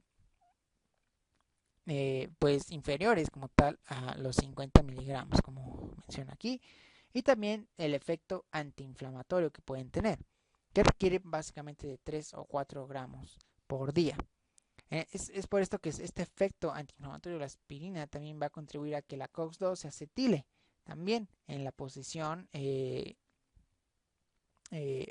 pues inferiores como tal a los 50 miligramos, como menciona aquí, y también el efecto antiinflamatorio que pueden tener, que requiere básicamente de 3 o 4 gramos por día. Es por esto que este efecto antiinflamatorio de la aspirina también va a contribuir a que la COX-2 se acetile también en la posición,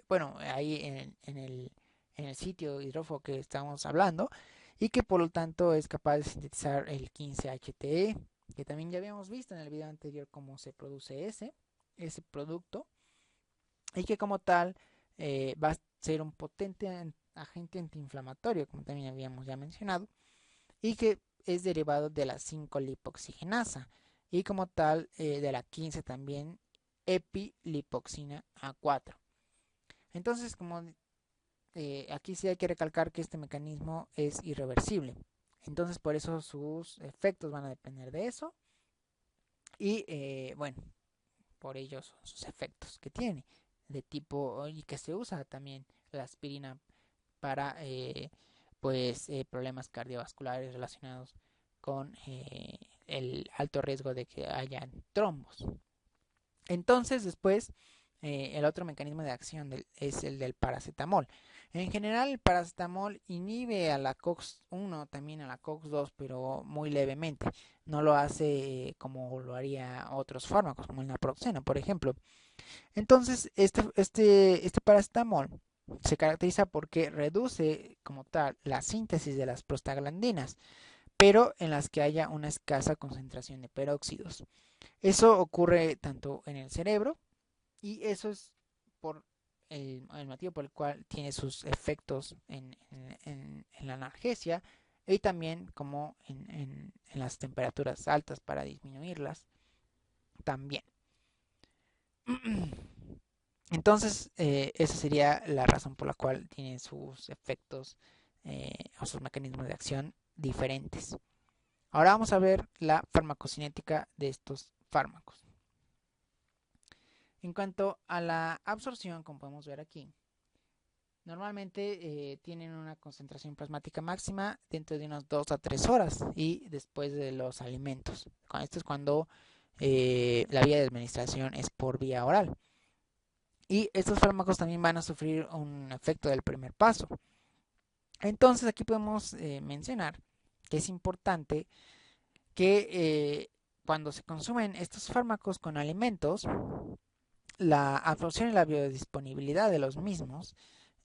bueno, ahí en el sitio hidrófobo que estamos hablando, y que por lo tanto es capaz de sintetizar el 15-HTE, que también ya habíamos visto en el video anterior cómo se produce ese producto, y que como tal va a ser un potente agente antiinflamatorio, como también habíamos ya mencionado, y que es derivado de la 5-lipoxigenasa, y como tal de la 15 también epilipoxina A4. Entonces, como aquí sí hay que recalcar que este mecanismo es irreversible. Entonces, por eso sus efectos van a depender de eso. Y bueno, por ello son sus efectos que tiene. De tipo, y que se usa también la aspirina para pues problemas cardiovasculares relacionados con el alto riesgo de que hayan trombos. Entonces, después, el otro mecanismo de acción es el del paracetamol. En general, el paracetamol inhibe a la COX-1, también a la COX-2, pero muy levemente. No lo hace como lo haría otros fármacos, como el naproxeno, por ejemplo. Entonces, este paracetamol se caracteriza porque reduce como tal la síntesis de las prostaglandinas, pero en las que haya una escasa concentración de peróxidos. Eso ocurre tanto en el cerebro, y eso es por el motivo por el cual tiene sus efectos en la analgesia, y también como en las temperaturas altas para disminuirlas también. Entonces, esa sería la razón por la cual tiene sus efectos o sus mecanismos de acción diferentes. Ahora vamos a ver la farmacocinética de estos fármacos. En cuanto a la absorción, como podemos ver aquí, normalmente tienen una concentración plasmática máxima dentro de unas 2 a 3 horas y después de los alimentos. Esto es cuando la vía de administración es por vía oral. Y estos fármacos también van a sufrir un efecto del primer paso. Entonces aquí podemos mencionar que es importante que cuando se consumen estos fármacos con alimentos, la absorción y la biodisponibilidad de los mismos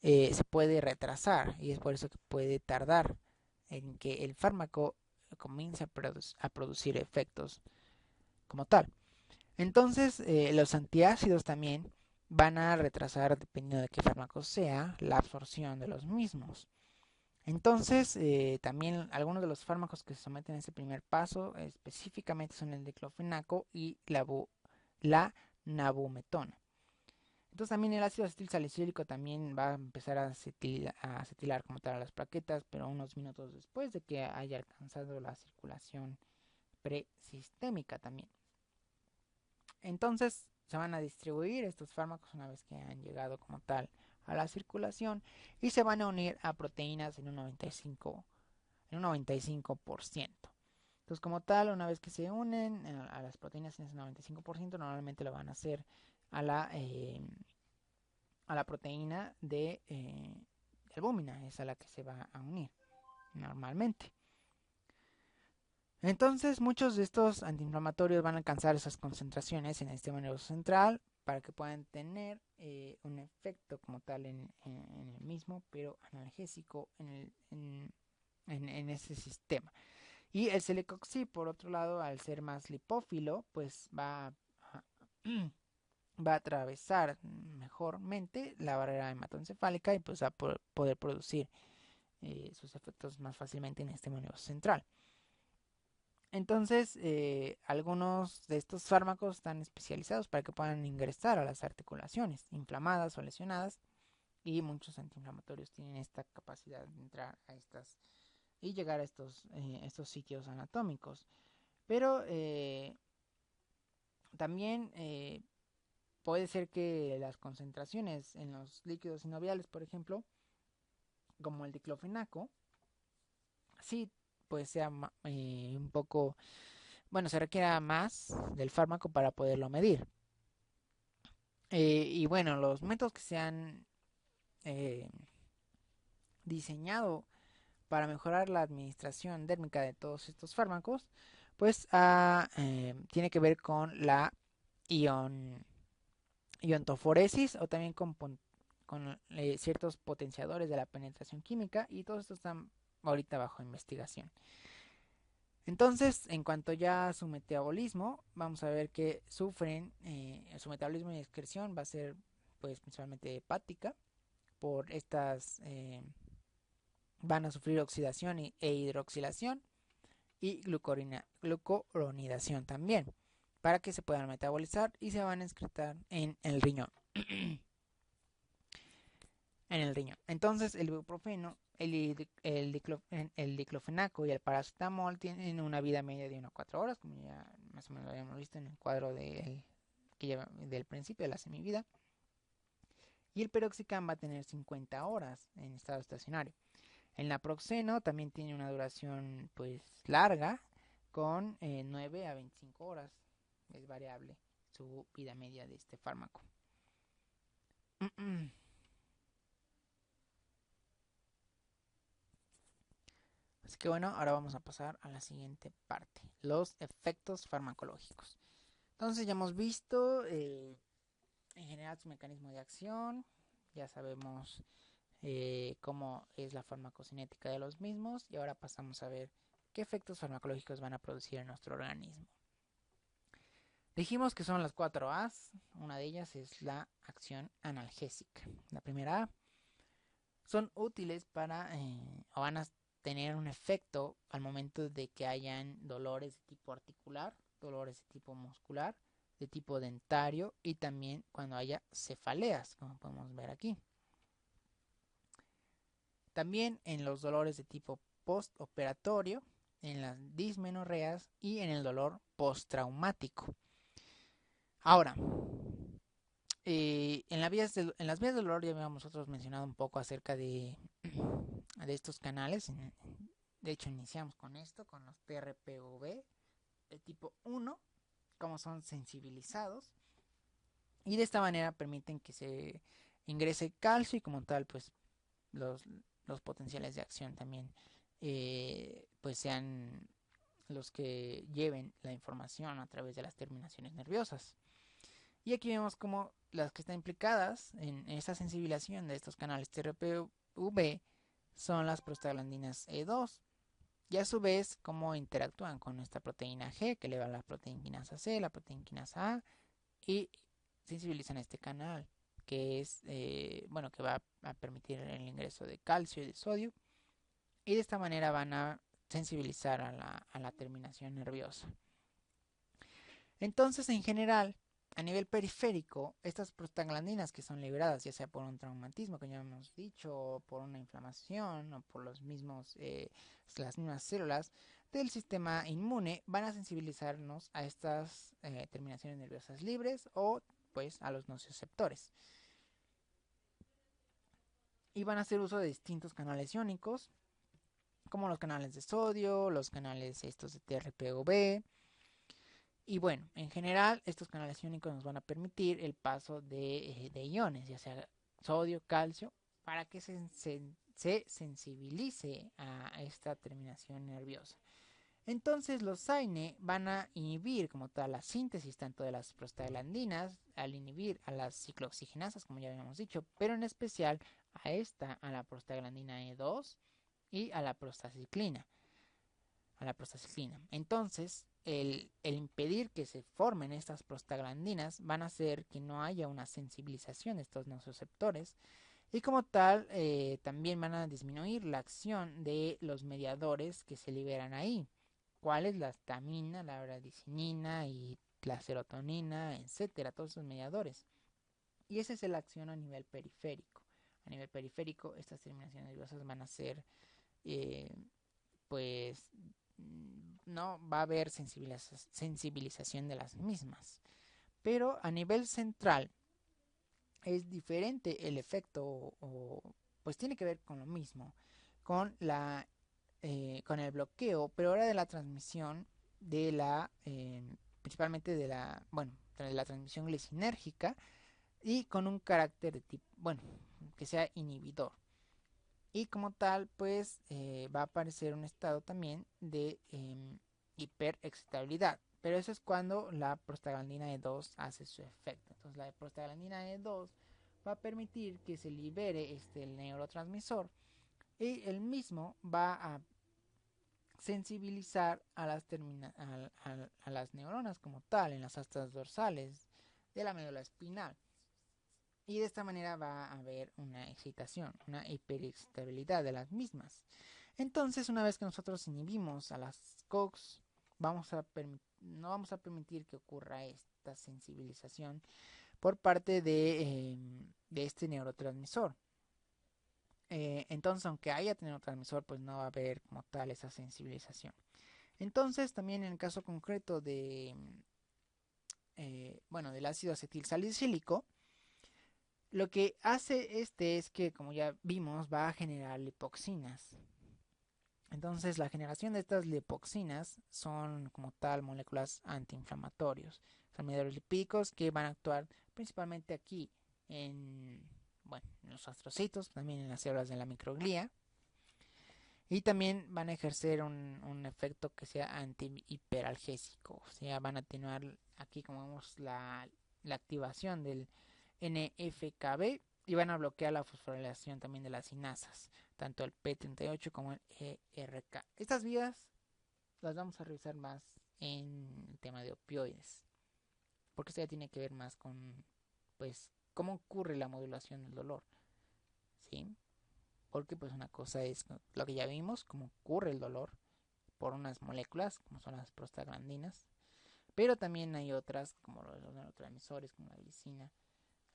se puede retrasar y es por eso que puede tardar en que el fármaco comience a producir efectos como tal. Entonces, los antiácidos también van a retrasar, dependiendo de qué fármaco sea, la absorción de los mismos. Entonces, también algunos de los fármacos que se someten a este primer paso específicamente son el diclofenaco y la nabumetona. Entonces también el ácido acetilsalicílico también va a empezar a acetilar como tal las plaquetas, pero unos minutos después de que haya alcanzado la circulación presistémica también. Entonces se van a distribuir estos fármacos una vez que han llegado como tal a la circulación y se van a unir a proteínas en un 95%. Entonces como tal, una vez que se unen a las proteínas en ese 95%, normalmente lo van a hacer a la proteína de albúmina, es a la que se va a unir normalmente. Entonces, muchos de estos antiinflamatorios van a alcanzar esas concentraciones en el sistema nervioso central para que puedan tener un efecto como tal en el mismo, pero analgésico en ese sistema. Y el celecoxib, por otro lado, al ser más lipófilo, pues va a atravesar mejormente la barrera hematoencefálica y pues va a poder producir sus efectos más fácilmente en el sistema nervioso central. Entonces, algunos de estos fármacos están especializados para que puedan ingresar a las articulaciones inflamadas o lesionadas y muchos antiinflamatorios tienen esta capacidad de entrar a estas y llegar a estos sitios anatómicos. Pero también puede ser que las concentraciones en los líquidos sinoviales, por ejemplo, como el diclofenaco, sí, pues sea un poco, bueno, se requiera más del fármaco para poderlo medir. Y bueno, los métodos que se han eh, diseñado para mejorar la administración dérmica de todos estos fármacos, pues tiene que ver con la ion, iontoforesis o también con ciertos potenciadores de la penetración química y todos estos están ahorita bajo investigación. Entonces, en cuanto ya a su metabolismo, vamos a ver que sufren, su metabolismo y excreción va a ser pues principalmente hepática, por estas van a sufrir oxidación e hidroxilación y glucuronidación también, para que se puedan metabolizar y se van a excretar en el riñón. En el riñón. Entonces, el ibuprofeno, el diclofenaco y el paracetamol tienen una vida media de 1 a 4 horas, como ya más o menos lo habíamos visto en el cuadro del principio de la semivida. Y el peroxicam va a tener 50 horas en estado estacionario. El naproxeno también tiene una duración pues larga, con 9 a 25 horas. Es variable su vida media de este fármaco. Así que bueno, ahora vamos a pasar a la siguiente parte, los efectos farmacológicos. Entonces ya hemos visto en general su mecanismo de acción, ya sabemos cómo es la farmacocinética de los mismos y ahora pasamos a ver qué efectos farmacológicos van a producir en nuestro organismo. Dijimos que son las 4 A's, una de ellas es la acción analgésica. La primera A, son útiles o van a tener un efecto al momento de que hayan dolores de tipo articular, dolores de tipo muscular, de tipo dentario y también cuando haya cefaleas, como podemos ver aquí. También en los dolores de tipo postoperatorio, en las dismenorreas y en el dolor postraumático. Ahora, en las vías del dolor ya habíamos nosotros mencionado un poco acerca de estos canales. De hecho, iniciamos con esto, con los TRPV de tipo 1, como son sensibilizados. Y de esta manera permiten que se ingrese calcio y como tal, pues los potenciales de acción también pues sean los que lleven la información a través de las terminaciones nerviosas. Y aquí vemos como las que están implicadas en esta sensibilización de estos canales TRPV son las prostaglandinas E2 y a su vez cómo interactúan con esta proteína G que eleva la proteína quinasa C, la proteína quinasa A y sensibilizan este canal que es bueno, que va a permitir el ingreso de calcio y de sodio y de esta manera van a sensibilizar a la terminación nerviosa. Entonces, en general, a nivel periférico, estas prostaglandinas que son liberadas, ya sea por un traumatismo, que ya hemos dicho, o por una inflamación, o por los mismos, las mismas células del sistema inmune, van a sensibilizarnos a estas terminaciones nerviosas libres o pues a los nociceptores. Y van a hacer uso de distintos canales iónicos, como los canales de sodio, los canales estos de TRPV. Y bueno, en general estos canales iónicos nos van a permitir el paso de iones, ya sea sodio, calcio, para que se sensibilice a esta terminación nerviosa. Entonces los SAINE van a inhibir como tal la síntesis tanto de las prostaglandinas, al inhibir a las ciclooxigenasas, como ya habíamos dicho, pero en especial a la prostaglandina E2 y a la prostaciclina. Entonces, el impedir que se formen estas prostaglandinas van a hacer que no haya una sensibilización de estos nociceptores y como tal también van a disminuir la acción de los mediadores que se liberan ahí, cuáles la histamina, la bradicininina y la serotonina, etcétera, todos esos mediadores. Y esa es la acción a nivel periférico. A nivel periférico, estas terminaciones nerviosas van a ser eh, pues no va a haber sensibilización de las mismas. Pero a nivel central es diferente el efecto pues tiene que ver con lo mismo, con con el bloqueo, pero ahora de la transmisión de principalmente de de la transmisión glicinérgica y con un carácter de tipo, bueno, que sea inhibidor. Y como tal, pues va a aparecer un estado también de hiperexcitabilidad. Pero eso es cuando la prostaglandina E2 hace su efecto. Entonces la prostaglandina E2 va a permitir que se libere el neurotransmisor y el mismo va a sensibilizar a a las neuronas como tal en las astas dorsales de la médula espinal. Y de esta manera va a haber una excitación, una hiperexcitabilidad de las mismas. Entonces, una vez que nosotros inhibimos a las COX, no vamos a permitir que ocurra esta sensibilización por parte de este neurotransmisor. Entonces, aunque haya neurotransmisor, pues no va a haber como tal esa sensibilización. Entonces, también en el caso concreto del ácido acetilsalicílico, lo que hace es que, como ya vimos, va a generar lipoxinas. Entonces, la generación de estas lipoxinas son como tal moléculas antiinflamatorios. Son mediadores lipídicos que van a actuar principalmente aquí en los astrocitos, también en las células de la microglía. Y también van a ejercer un efecto que sea antihiperalgésico. O sea, van a atenuar aquí, como vemos, la activación del NFKB y van a bloquear la fosforilación también de las sinasas, tanto el P38 como el ERK. Estas vías las vamos a revisar más en el tema de opioides, porque esto ya tiene que ver más con, pues, cómo ocurre la modulación del dolor, ¿sí? Porque pues una cosa es lo que ya vimos, cómo ocurre el dolor por unas moléculas, como son las prostaglandinas, pero también hay otras, como los neurotransmisores, como la glicina,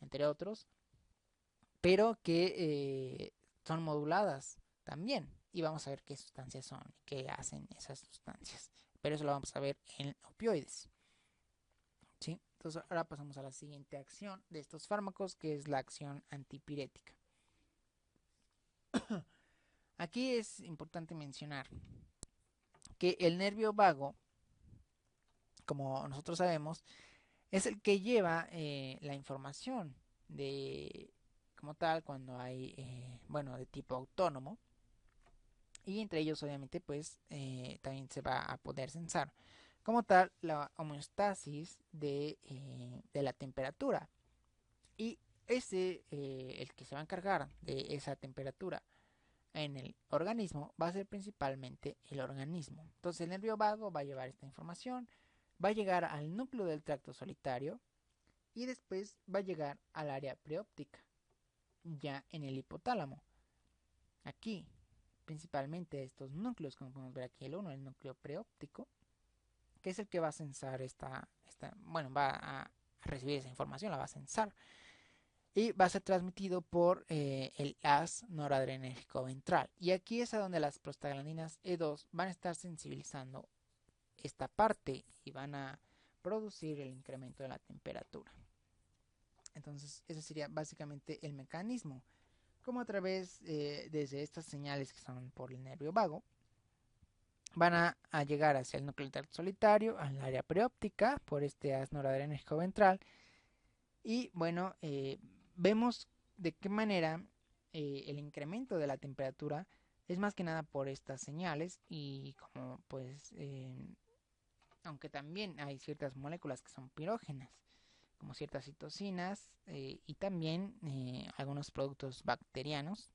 entre otros, pero que son moduladas también. Y vamos a ver qué sustancias son y qué hacen esas sustancias. Pero eso lo vamos a ver en opioides. ¿Sí? Entonces ahora pasamos a la siguiente acción de estos fármacos, que es la acción antipirética. Aquí es importante mencionar que el nervio vago, como nosotros sabemos, es el que lleva la información de como tal cuando hay, de tipo autónomo. y entre ellos obviamente pues también se va a poder sensar como tal la homeostasis de la temperatura. Y el que se va a encargar de esa temperatura en el organismo va a ser principalmente el organismo. Entonces el nervio vago va a llevar esta información, va a llegar al núcleo del tracto solitario y después va a llegar al área preóptica, ya en el hipotálamo. Aquí, principalmente estos núcleos, como podemos ver aquí el uno, el núcleo preóptico, que es el que va a sensar bueno, va a recibir esa información, la va a sensar y va a ser transmitido por el haz noradrenérgico ventral. Y aquí es a donde las prostaglandinas E2 van a estar sensibilizando esta parte y van a producir el incremento de la temperatura. Entonces, ese sería básicamente el mecanismo, como a través desde estas señales que son por el nervio vago, van a llegar hacia el núcleo solitario, al área preóptica, por este haz noradrenérgico ventral. Y bueno, vemos de qué manera el incremento de la temperatura es más que nada por estas señales y como pues aunque también hay ciertas moléculas que son pirógenas como ciertas citocinas y también algunos productos bacterianos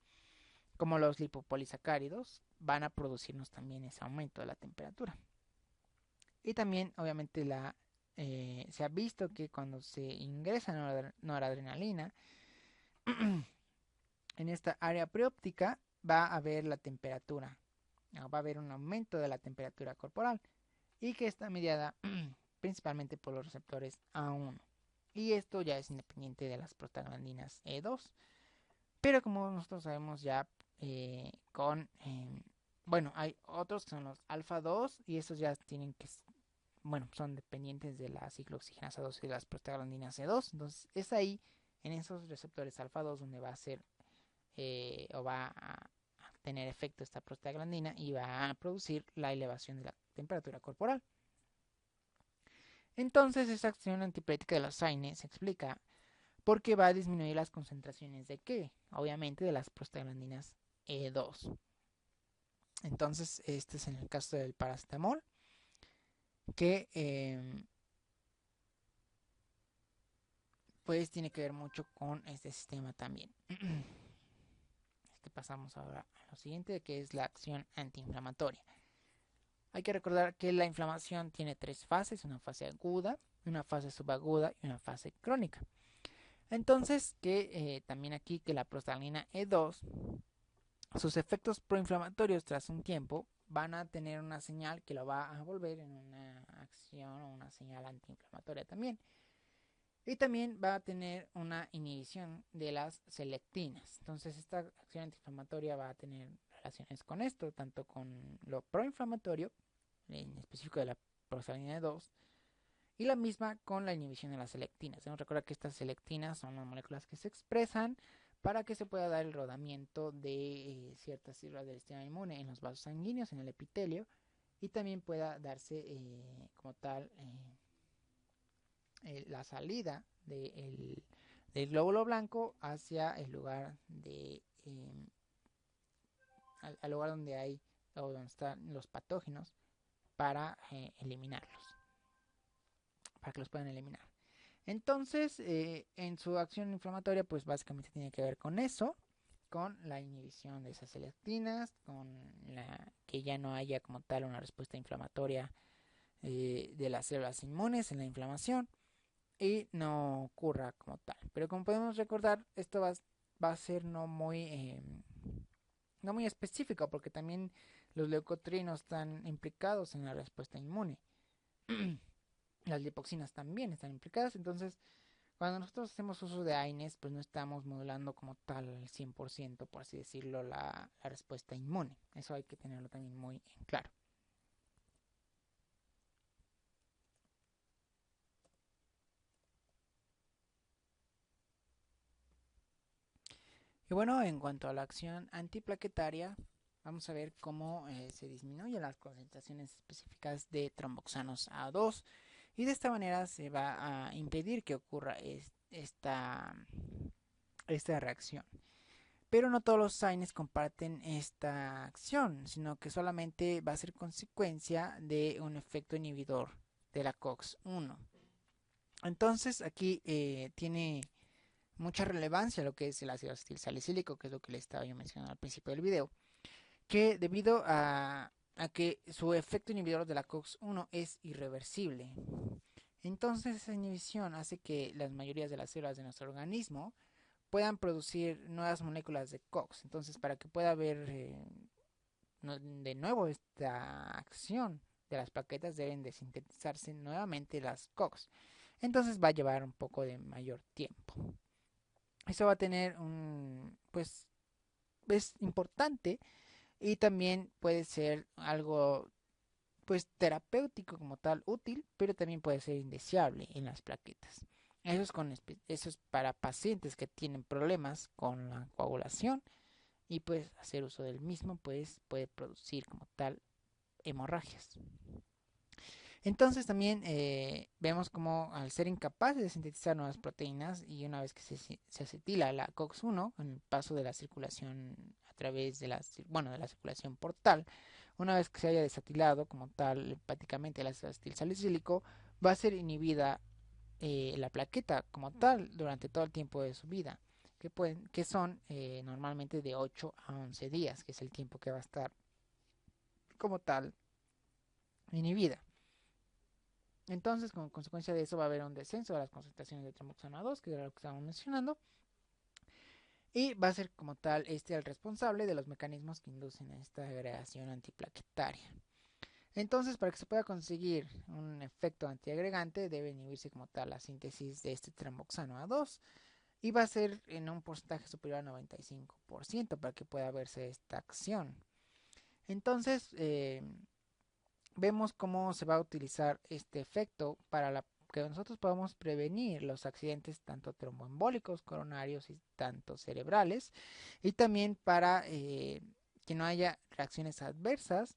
como los lipopolisacáridos van a producirnos también ese aumento de la temperatura. Y también obviamente se ha visto que cuando se ingresa noradrenalina en esta área preóptica va a haber la temperatura, va a haber un aumento de la temperatura corporal y que está mediada principalmente por los receptores A1. Y esto ya es independiente de las prostaglandinas E2. Pero como nosotros sabemos ya bueno, hay otros que son los alfa 2 y estos ya tienen que, bueno, son dependientes de la ciclooxigenasa 2 y de las prostaglandinas E2. Entonces es ahí, en esos receptores alfa 2 donde va a ser o va a tener efecto esta prostaglandina y va a producir la elevación de la temperatura corporal. Entonces, esta acción antipirética de los AINE se explica porque va a disminuir las concentraciones de ¿qué? Obviamente de las prostaglandinas E2. Entonces, este es en el caso del paracetamol, que pues tiene que ver mucho con este sistema también. Pasamos ahora a lo siguiente, que es la acción antiinflamatoria. Hay que recordar que la inflamación tiene tres fases, una fase aguda, una fase subaguda y una fase crónica. Entonces, que también aquí que la prostaglandina E2, sus efectos proinflamatorios tras un tiempo van a tener una señal que lo va a volver en una acción o una señal antiinflamatoria también. Y también va a tener una inhibición de las selectinas. Entonces esta acción antiinflamatoria va a tener relaciones con esto, tanto con lo proinflamatorio, en específico de la prostaglandina 2, y la misma con la inhibición de las selectinas. Debemos recordar que estas selectinas son las moléculas que se expresan para que se pueda dar el rodamiento de ciertas células del sistema inmune en los vasos sanguíneos, en el epitelio, y también pueda darse como tal la salida del glóbulo blanco hacia el lugar al lugar donde hay o donde están los patógenos para eliminarlos, para que los puedan eliminar. Entonces, en su acción inflamatoria, pues básicamente tiene que ver con eso, con la inhibición de esas selectinas, con que ya no haya como tal una respuesta inflamatoria de las células inmunes en la inflamación y no ocurra como tal. Pero como podemos recordar, esto va a ser no muy específico porque también los leucotrienos están implicados en la respuesta inmune. Las lipoxinas también están implicadas, entonces cuando nosotros hacemos uso de AINES, pues no estamos modulando como tal al 100%, por así decirlo, la respuesta inmune. Eso hay que tenerlo también muy en claro. Y bueno, en cuanto a la acción antiplaquetaria, vamos a ver cómo se disminuyen las concentraciones específicas de tromboxanos A2 y de esta manera se va a impedir que ocurra esta reacción. Pero no todos los AINES comparten esta acción, sino que solamente va a ser consecuencia de un efecto inhibidor de la COX-1. Entonces aquí tiene mucha relevancia lo que es el ácido acetil salicílico, que es lo que le estaba yo mencionando al principio del video, que debido a que su efecto inhibidor de la COX-1 es irreversible. Entonces esa inhibición hace que las mayorías de las células de nuestro organismo puedan producir nuevas moléculas de COX. Entonces, para que pueda haber de nuevo esta acción de las plaquetas, deben de sintetizarse nuevamente las COX. Entonces va a llevar un poco de mayor tiempo. Eso va a tener pues es importante y también puede ser algo pues terapéutico como tal, útil, pero también puede ser indeseable en las plaquetas. Eso es para pacientes que tienen problemas con la coagulación y pues hacer uso del mismo pues puede producir como tal hemorragias. Entonces también vemos como al ser incapaces de sintetizar nuevas proteínas y una vez que se acetila la COX-1 en el paso de la circulación a través de de la circulación portal, una vez que se haya desatilado como tal hepáticamente el ácido acetil salicílico, va a ser inhibida la plaqueta como tal durante todo el tiempo de su vida, que son normalmente de 8 a 11 días, que es el tiempo que va a estar como tal inhibida. Entonces, como consecuencia de eso, va a haber un descenso de las concentraciones de tremboxano 2, que era lo que estábamos mencionando, y va a ser como tal el responsable de los mecanismos que inducen a esta agregación antiplaquetaria. Entonces, para que se pueda conseguir un efecto antiagregante, debe inhibirse como tal la síntesis de este tremboxano A2 y va a ser en un porcentaje superior al 95% para que pueda verse esta acción. Entonces, vemos cómo se va a utilizar este efecto para que nosotros podamos prevenir los accidentes tanto tromboembólicos, coronarios y tanto cerebrales, y también para que no haya reacciones adversas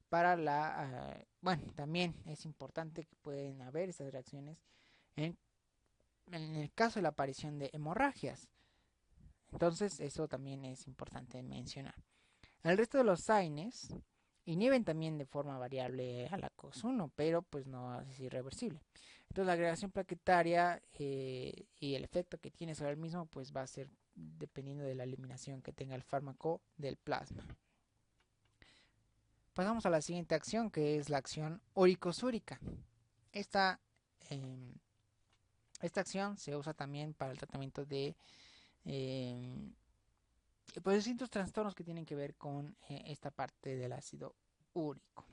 para bueno, también es importante que pueden haber esas reacciones en, en el caso de la aparición de hemorragias. Entonces, eso también es importante mencionar. El resto de los AINES inhiben también de forma variable a la COX-1, pero pues no es irreversible. Entonces la agregación plaquetaria y el efecto que tiene sobre el mismo pues va a ser dependiendo de la eliminación que tenga el fármaco del plasma. Pasamos a la siguiente acción, que es la acción uricosúrica. Esta, eh, esta acción se usa también para el tratamiento de eh, pues distintos trastornos que tienen que ver con esta parte del ácido úrico.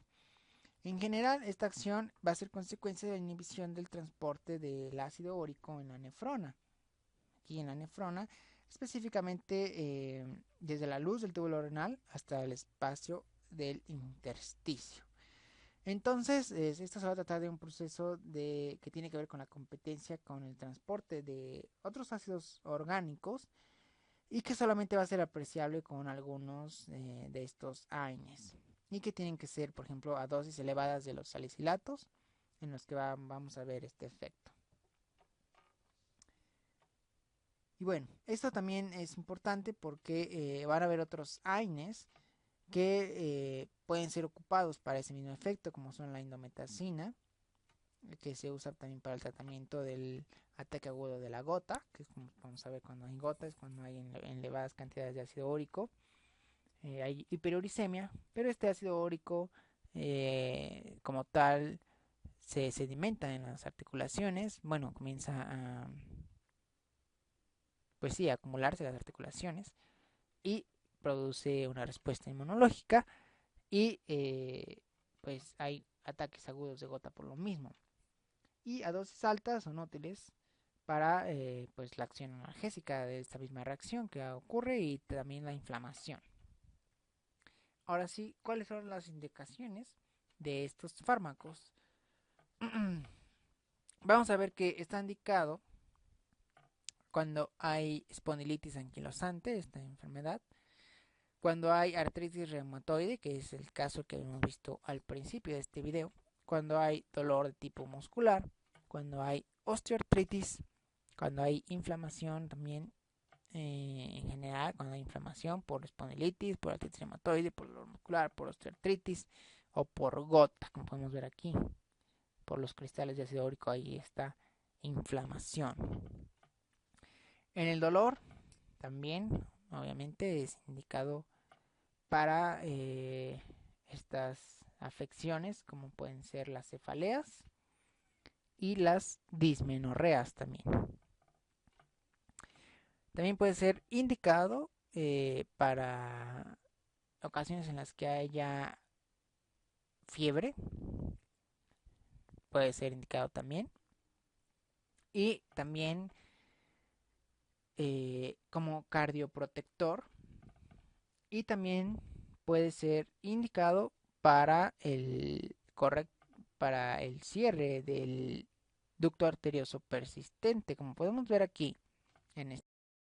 En general, esta acción va a ser consecuencia de la inhibición del transporte del ácido úrico en la nefrona. Aquí en la nefrona, específicamente desde la luz del túbulo renal hasta el espacio del intersticio. Entonces, esto se va a tratar de un proceso que tiene que ver con la competencia con el transporte de otros ácidos orgánicos y que solamente va a ser apreciable con algunos de estos AINES y que tienen que ser, por ejemplo, a dosis elevadas de los salicilatos en los que vamos a ver este efecto. Y bueno, esto también es importante porque van a haber otros AINES que pueden ser ocupados para ese mismo efecto, como son la indometacina, que se usa también para el tratamiento del ataque agudo de la gota, que es como vamos a ver cuando hay gota, es cuando hay elevadas cantidades de ácido úrico. Hay hiperuricemia, pero este ácido úrico como tal se sedimenta en las articulaciones, bueno, comienza a, pues sí, a acumularse en las articulaciones y produce una respuesta inmunológica y pues hay ataques agudos de gota por lo mismo. Y a dosis altas son útiles para pues la acción analgésica de esta misma reacción que ocurre y también la inflamación. Ahora sí, ¿cuáles son las indicaciones de estos fármacos? Vamos a ver que está indicado cuando hay espondilitis anquilosante, esta enfermedad, cuando hay artritis reumatoide, que es el caso que hemos visto al principio de este video, cuando hay dolor de tipo muscular, cuando hay osteoartritis, cuando hay inflamación también en general muscular, cuando hay inflamación por espondilitis, por artritis reumatoide, por dolor muscular, por osteoartritis o por gota, como podemos ver aquí, por los cristales de ácido úrico, ahí está inflamación. En el dolor también, obviamente, es indicado para estas afecciones, como pueden ser las cefaleas y las dismenorreas también. También puede ser indicado para ocasiones en las que haya fiebre, puede ser indicado también. Y también como cardioprotector, y también puede ser indicado para para el cierre del ducto arterioso persistente, como podemos ver aquí en este